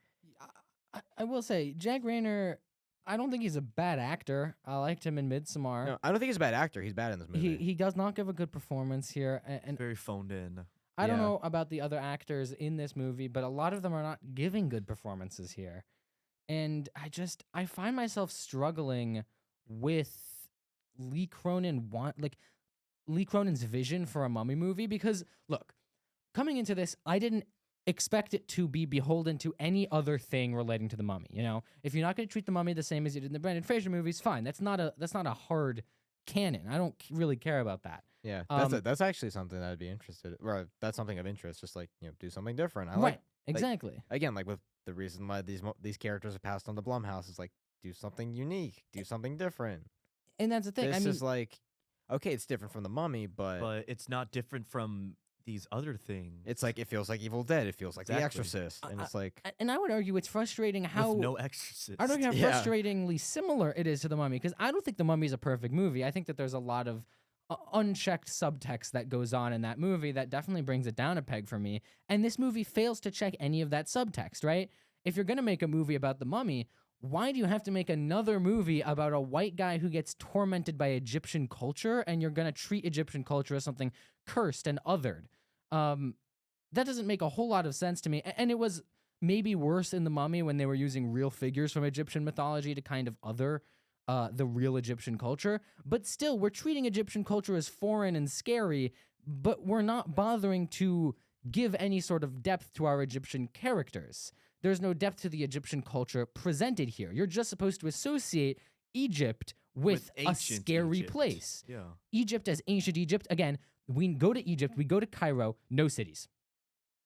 I will say, Jack Rayner, I don't think he's a bad actor. I liked him in Midsommar. No, I don't think he's a bad actor. He's bad in this movie. He does not give a good performance here, and Very phoned in. I don't Yeah. know about the other actors in this movie, but a lot of them are not giving good performances here. And I find myself struggling with Lee Cronin's vision for a mummy movie because look, coming into this, I didn't expect it to be beholden to any other thing relating to the mummy. If you're not going to treat the mummy the same as you did in the Brendan Fraser movies, fine. That's not a hard canon. I don't really care about that. Yeah, Um, that's actually something that I'd be interested. Or that's something of interest. Just like do something different. I Right. like Exactly. again like with the reason why these characters are passed on to Blumhouse is like do something unique, do something different. And that's the thing. This I mean, is like okay, it's different from the Mummy, But it's not different from these other things. it's like it feels like Evil Dead. It feels like The Exactly. Exorcist, and it's like and I would argue it's frustrating how with no exorcist. I don't know how Yeah. frustratingly similar it is to The Mummy, because I don't think The Mummy is a perfect movie. I think that there's a lot of unchecked subtext that goes on in that movie that definitely brings it down a peg for me. And this movie fails to check any of that subtext, right? If you're going to make a movie about The Mummy, why do you have to make another movie about a white guy who gets tormented by Egyptian culture and you're going to treat Egyptian culture as something cursed and othered? That doesn't make a whole lot of sense to me. And it was maybe worse in The Mummy when they were using real figures from Egyptian mythology to kind of other the real Egyptian culture. But still, we're treating Egyptian culture as foreign and scary, but we're not bothering to give any sort of depth to our Egyptian characters. There's no depth to the Egyptian culture presented here. You're just supposed to associate Egypt with a ancient scary Egypt. place. Yeah. Egypt as ancient Egypt. Again, we go to Egypt, we go to Cairo, no cities.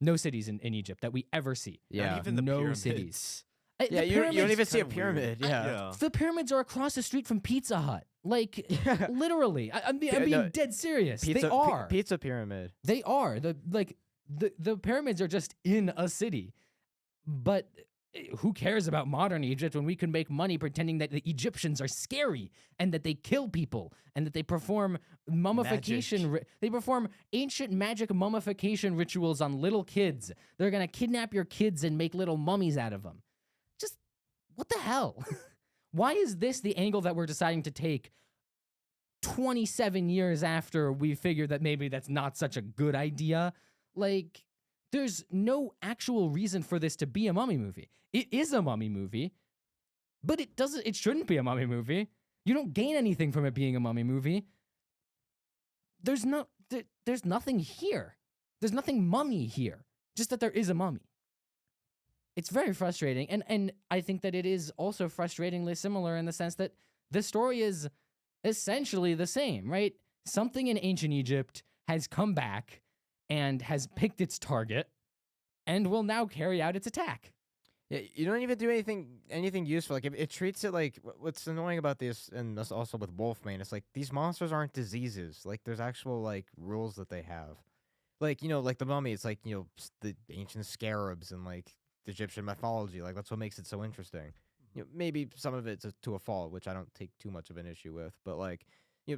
No cities in Egypt that we ever see. Yeah. Not even the no pyramids. cities. Yeah, The you don't pyramids- even see a kinda weird. pyramid. Yeah. Yeah. The pyramids are across the street from Pizza Hut. Like, Yeah. literally. I'm being No, dead serious. Pizza, they are. pizza pyramid. They are. The pyramids are just in a city. But who cares about modern Egypt when we can make money pretending that the Egyptians are scary and that they kill people and that they perform mummification? They perform ancient magic mummification rituals on little kids. They're going to kidnap your kids and make little mummies out of them. Just what the hell? Why is this the angle that we're deciding to take 27 years after we figured that maybe that's not such a good idea? Like, there's no actual reason for this to be a mummy movie. It is a mummy movie, but it shouldn't be a mummy movie. You don't gain anything from it being a mummy movie. There's nothing here. There's nothing mummy here. Just that there is a mummy. It's very frustrating. And I think that it is also frustratingly similar in the sense that the story is essentially the same, right? Something in ancient Egypt has come back and has picked its target and will now carry out its attack. Yeah, you don't even do anything useful. Like it treats it like what's annoying about this, and that's also with Wolfman. It's like these monsters aren't diseases. Like there's actual like rules that they have. Like like the mummy. It's like the ancient scarabs and like the Egyptian mythology. Like that's what makes it so interesting. Maybe some of it's to a fault, which I don't take too much of an issue with. But like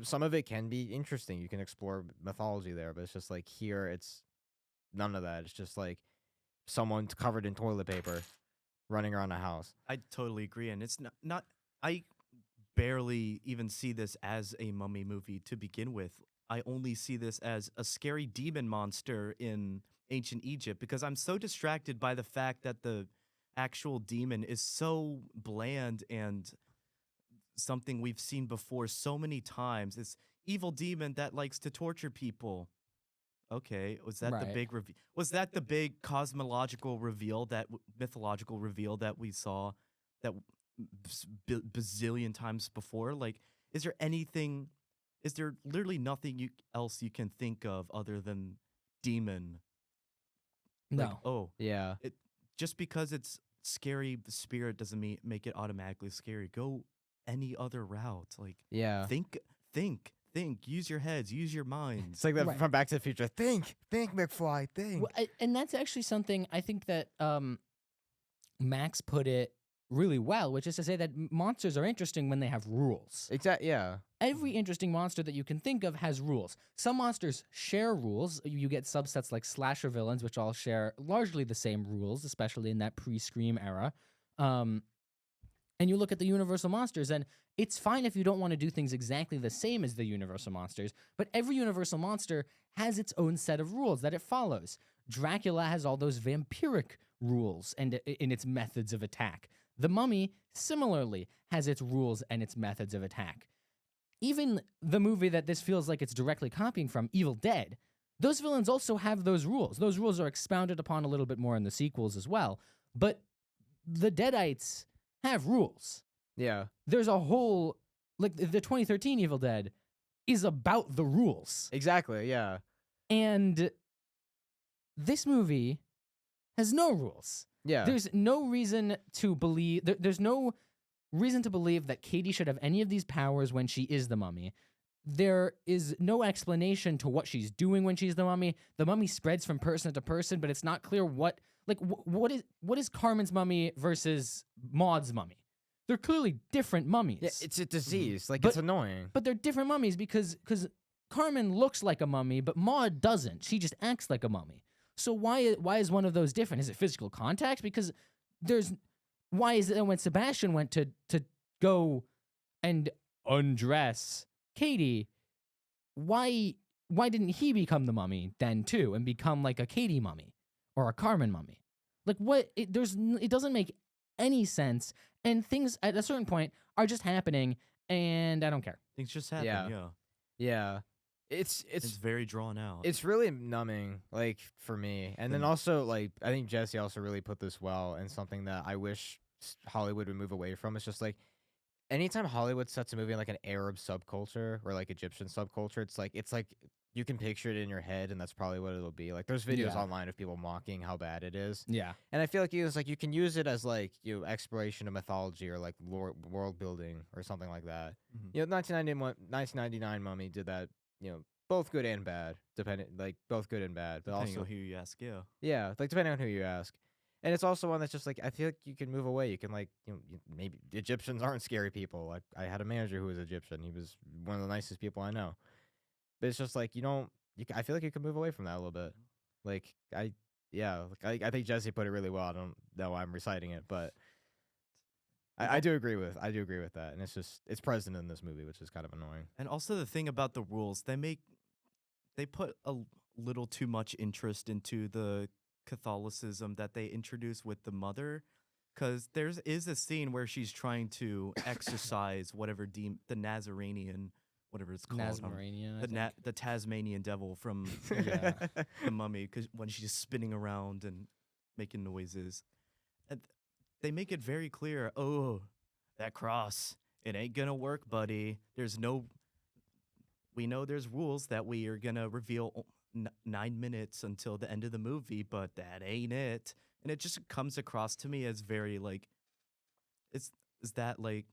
some of it can be interesting. You can explore mythology there, but it's just like here, it's none of that. It's just like someone's covered in toilet paper running around a house. I totally agree, and it's not. I barely even see this as a mummy movie to begin with. I only see this as a scary demon monster in ancient Egypt because I'm so distracted by the fact that the actual demon is so bland and something we've seen before so many times. This evil demon that likes to torture people. Okay, was that the Right. big reveal? Was that the big cosmological reveal, that mythological reveal that we saw that bazillion times before? Like, is there anything? Is there literally nothing else you can think of other than demon? Like, No. oh, Yeah. just because it's scary, the spirit doesn't make it automatically scary. Go any other route. Like, Yeah. think. Use your heads. Use your minds. It's like that Right. from Back to the Future. Think, McFly, think. Well, and that's actually something I think that Max put it really well, which is to say that monsters are interesting when they have rules. Exactly. Yeah. Every interesting monster that you can think of has rules. Some monsters share rules. You get subsets like slasher villains, which all share largely the same rules, especially in that pre-Scream era. And you look at the Universal monsters, and it's fine if you don't want to do things exactly the same as the Universal monsters, but every Universal monster has its own set of rules that it follows. Dracula has all those vampiric rules and in its methods of attack. The Mummy, similarly, has its rules and its methods of attack. Even the movie that this feels like it's directly copying from, Evil Dead, those villains also have those rules. Those rules are expounded upon a little bit more in the sequels as well. But the Deadites have rules. Yeah. There's a whole, like, the 2013 Evil Dead is about the rules. Exactly. Yeah. And this movie has no rules. Yeah. There's no reason to believe, there's no reason to believe that Katie should have any of these powers when she is the Mummy. There is no explanation to what she's doing when she's the Mummy. The Mummy spreads from person to person, but it's not clear what, like, what is Carmen's mummy versus Maud's mummy. They're clearly different mummies. Yeah. It's a disease. Like But- it's annoying. But they're different mummies because Carmen looks like a mummy, but Maud doesn't. She just acts like a mummy. So why is one of those different? Is it physical contact? Because why is it that when Sebastian went to go and undress Katie, why didn't he become the mummy then too and become like a Katie mummy or a Carmen mummy? Like what? It doesn't make any sense, and things at a certain point are just happening, and I don't care. Things just happen. Yeah. Yeah. Yeah. It's It's very drawn out. It's really numbing, like, for me. And then Mm. also, like, I think Jesse also really put this well, and something that I wish Hollywood would move away from. It's just like, anytime Hollywood sets a movie in like an Arab subculture or like Egyptian subculture, it's like you can picture it in your head, and that's probably what it'll be. Like, there's videos Yeah. online of people mocking how bad it is. Yeah. And I feel like it's like you can use it as like exploration of mythology or like world building or something like that. Mhm. 1999 Mummy did that. Both good and bad, both good and bad, but Depending also on who you ask, yeah. yeah, like depending on who you ask. And it's also one that's just like I feel like you can move away. You can like maybe Egyptians aren't scary people. Like I had a manager who was Egyptian. He was one of the nicest people I know. But it's just like you don't. I feel like you can move away from that a little bit. Like yeah, I think Jesse put it really well. I don't know why I'm reciting it, but I do agree with that. And it's present in this movie, which is kind of annoying. And also the thing about the rules, they put a little too much interest into the Catholicism that they introduce with the mother, because there is a scene where she's trying to exorcise whatever the Nazarenian, whatever it's called, Nazarenian, I think. the Tasmanian devil from Yeah. the Mummy, because when she's spinning around and making noises, and they make it very clear. Oh, that cross, it ain't gonna work, buddy. We know there's rules that we are gonna reveal 9 minutes until the end of the movie, but that ain't it. And it just comes across to me as very like, is that like,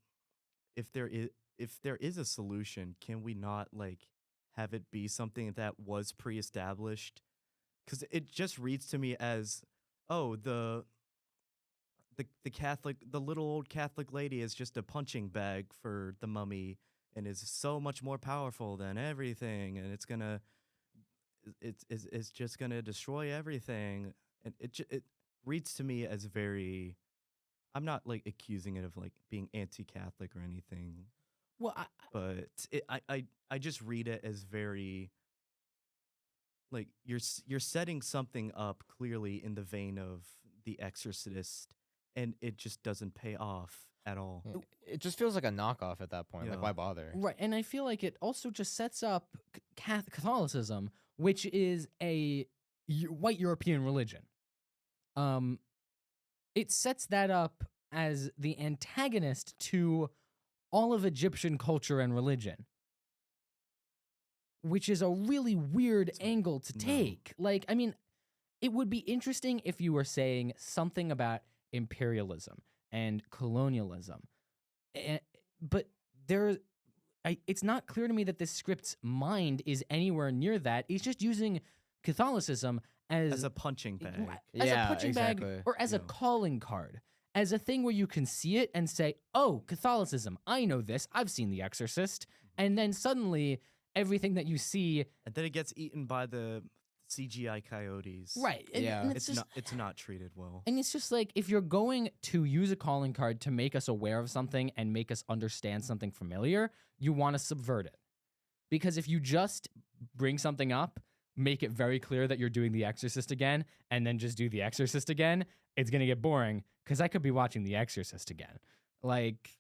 if there is a solution, can we not like have it be something that was pre-established? Because it just reads to me as, oh, the little old Catholic lady is just a punching bag for the mummy and is so much more powerful than everything, and it's just gonna destroy everything. And it reads to me as very. I'm not like accusing it of like being anti-Catholic or anything, Well, but I just read it as very like you're setting something up clearly in the vein of The Exorcist, and it just doesn't pay off at all. It just feels like a knockoff at that point. Like Yeah. why bother? right, and I feel like it also just sets up Catholicism, which is a white European religion. It sets that up as the antagonist to all of Egyptian culture and religion, which is a really weird angle to no. take. Like, I mean, it would be interesting if you were saying something about imperialism and colonialism, but it's not clear to me that this script's mind is anywhere near that. It's just using Catholicism As a punching bag. as Yeah, a punching bag exactly. or as a Yeah. calling card, as a thing where you can see it and say, "Oh, Catholicism, I know this. I've seen The Exorcist." And then suddenly everything that you see, And then it gets eaten by the CGI coyotes. right? And, Yeah. and it's just It's not treated well. and it's just like if you're going to use a calling card to make us aware of something and make us understand something familiar, you want to subvert it. Because if you just bring something up, make it very clear that you're doing The Exorcist again, and then just do The Exorcist again, it's gonna get boring. Because I could be watching The Exorcist again, like,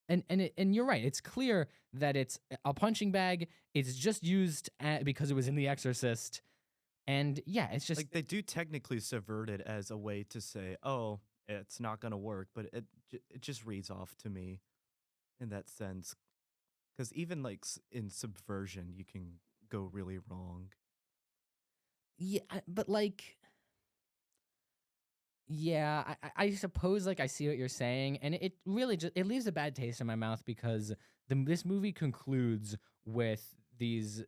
and you're right. It's clear that it's a punching bag. It's just used because it was in The Exorcist, and yeah, it's just Like they do technically subvert it as a way to say, "Oh, it's not gonna work," but it just reads off to me in that sense. Because even like in subversion, you can go really wrong. yeah, but like. Yeah, I suppose like I see what you're saying, and it really just it leaves a bad taste in my mouth because this movie concludes with these,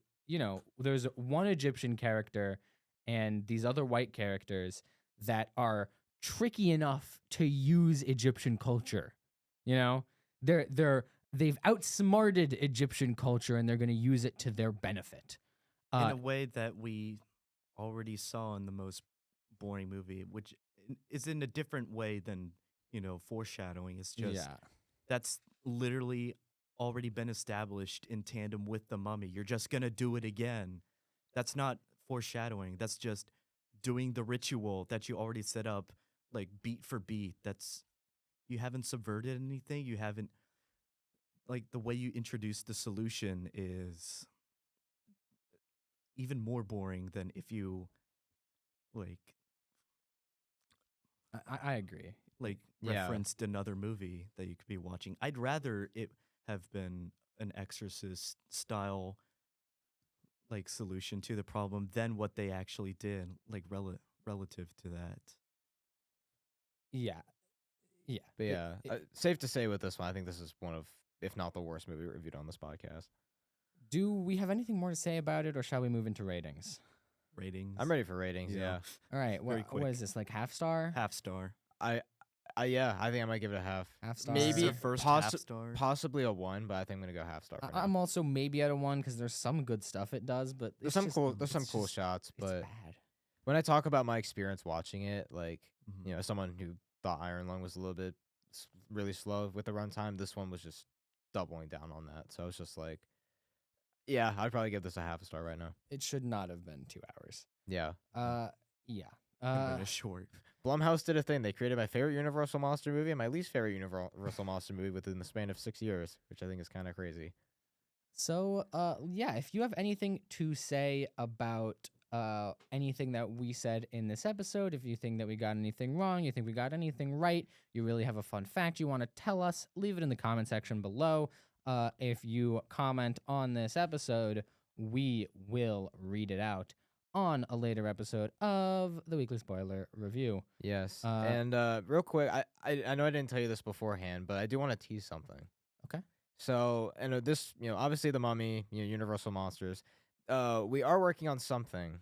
there's one Egyptian character and these other white characters that are tricky enough to use Egyptian culture. You know, they've outsmarted Egyptian culture and they're going to use it to their benefit. In a way that we already saw in the most boring movie, which is in a different way than, foreshadowing. It's just that's literally already been established in tandem with the Mummy. You're just going to do it again. That's not foreshadowing. That's just doing the ritual that you already set up, like beat for beat. You haven't subverted anything. You haven't, like, the way you introduce the solution is even more boring than if you, like, I agree. Yeah. referenced another movie that you could be watching. I'd rather it have been an Exorcist style like solution to the problem than what they actually did, like relative to that. Yeah. Yeah. But yeah, safe to say with this one, I think this is one of, if not the worst movie reviewed on this podcast. Do we have anything more to say about it, or shall we move into ratings? Ratings. I'm ready for ratings. Yeah. All right. Very What quick. is this, like half star? Half star. Yeah, I think I might give it a half. Half star. Maybe Your first half star. possibly a 1, but I think I'm gonna go half star. For now. I'm also maybe at a 1 because there's some good stuff it does, but There's it's some just- cool. There's some it's cool just- shots, It's but bad. when I talk about my experience watching it, like Mhm. you know, someone who thought Iron Lung was a little bit really slow with the runtime, this one was just doubling down on that. So I was just like, yeah, I'd probably give this a half a star right now. It should not have been 2 hours. Yeah. Yeah. Kind of short. Blumhouse did a thing. They created my favorite Universal monster movie and my least favorite Universal monster movie within the span of 6 years, which I think is kind of crazy. So, yeah, if you have anything to say about anything that we said in this episode, if you think that we got anything wrong, you think we got anything right, you really have a fun fact you want to tell us, leave it in the comment section below. If you comment on this episode, we will read it out on a later episode of the Weekly Spoiler Review. Yes. Uh, And real quick, I know I didn't tell you this beforehand, but I do want to tease something. Okay. So, and this, obviously the Mummy, Universal Monsters. We are working on something,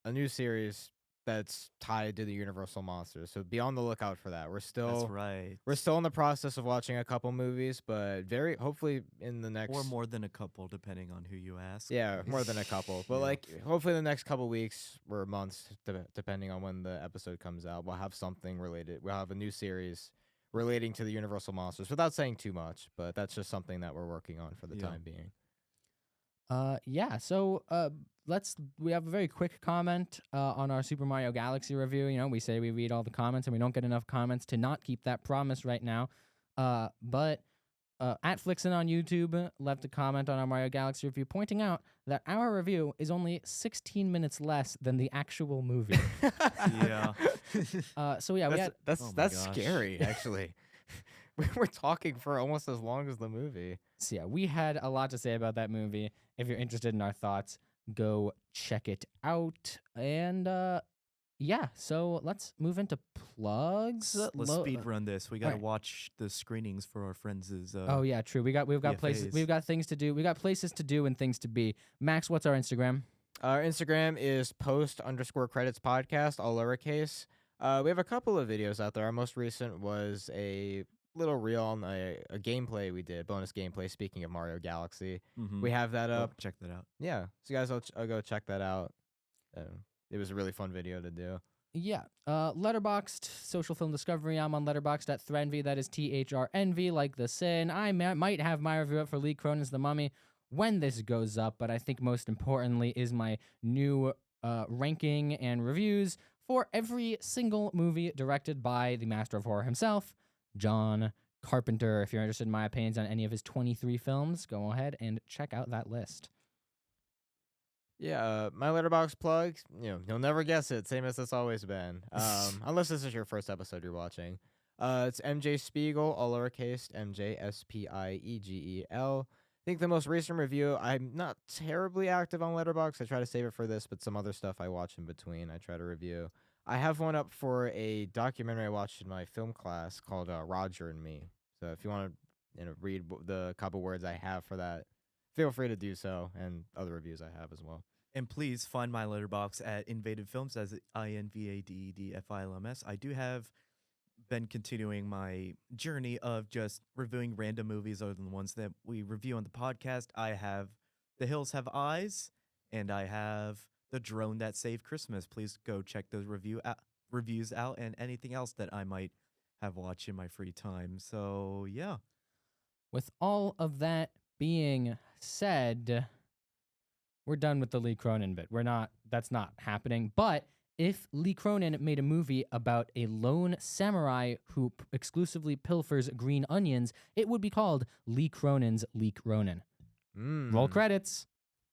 a new series that's tied to the Universal Monsters. So be on the lookout for that. That's right. We're still in the process of watching a couple movies, but hopefully in the next Or more than a couple, depending on who you ask. Yeah, more than a couple. But Yeah. like hopefully the next couple weeks or months, depending on when the episode comes out, we'll have something related. We'll have a new series relating to the Universal Monsters without saying too much, but that's just something that we're working on for the Yeah. time being. Yeah, so we have a very quick comment on our Super Mario Galaxy review. We say we read all the comments and we don't get enough comments to not keep that promise right now. But at Flixen on YouTube left a comment on our Mario Galaxy review pointing out that our review is only 16 minutes less than the actual movie. Yeah. So yeah, we had that's Oh my that's gosh. scary actually. We're talking for almost as long as the movie. So yeah, we had a lot to say about that movie. If you're interested in our thoughts, go check it out. And yeah, so let's move into plugs. Let's speed run this. We gotta alright. watch the screenings for our friends'. Oh yeah, true. We've got places, VFAs. we've got things to do. We got places to do and things to be. Max, what's our Instagram? Our Instagram is post_credits podcast, all lowercase. We have a couple of videos out there. Our most recent was a little reel on a gameplay we did, bonus gameplay. Speaking of Mario Galaxy, Mhm. we have that up. Check that out. Yeah, so you guys, I'll go check that out. It was a really fun video to do. Yeah. Letterboxd, Social Film Discovery. I'm on Letterboxd at Threnv. That is THRNV, like the sin. I might have my review up for Lee Cronin's The Mummy when this goes up, but I think most importantly is my new ranking and reviews for every single movie directed by the master of horror himself, John Carpenter. If you're interested in my opinions on any of his 23 films, go ahead and check out that list. Yeah, my Letterboxd plug, you'll never guess it, same as it's always been. Unless this is your first episode you're watching. It's MJ Spiegel, all lowercase, MJSPIEGEL. I think the most recent review, I'm not terribly active on Letterboxd. I try to save it for this, but some other stuff I watch in between, I try to review. I have one up for a documentary I watched in my film class called Roger and Me. So if you want to read the couple words I have for that, feel free to do so, and other reviews I have as well. And please find my letterbox at Invaded Films as INVADEDFILMS. I do have been continuing my journey of just reviewing random movies other than the ones that we review on the podcast. I have The Hills Have Eyes, and I have The Drone That Saved Christmas. Please go check those reviews out and anything else that I might have watched in my free time. So, yeah. With all of that being said, we're done with the Lee Cronin bit. That's not happening. But if Lee Cronin made a movie about a lone samurai who exclusively pilfers green onions, it would be called Lee Cronin's Lee Cronin. Roll credits.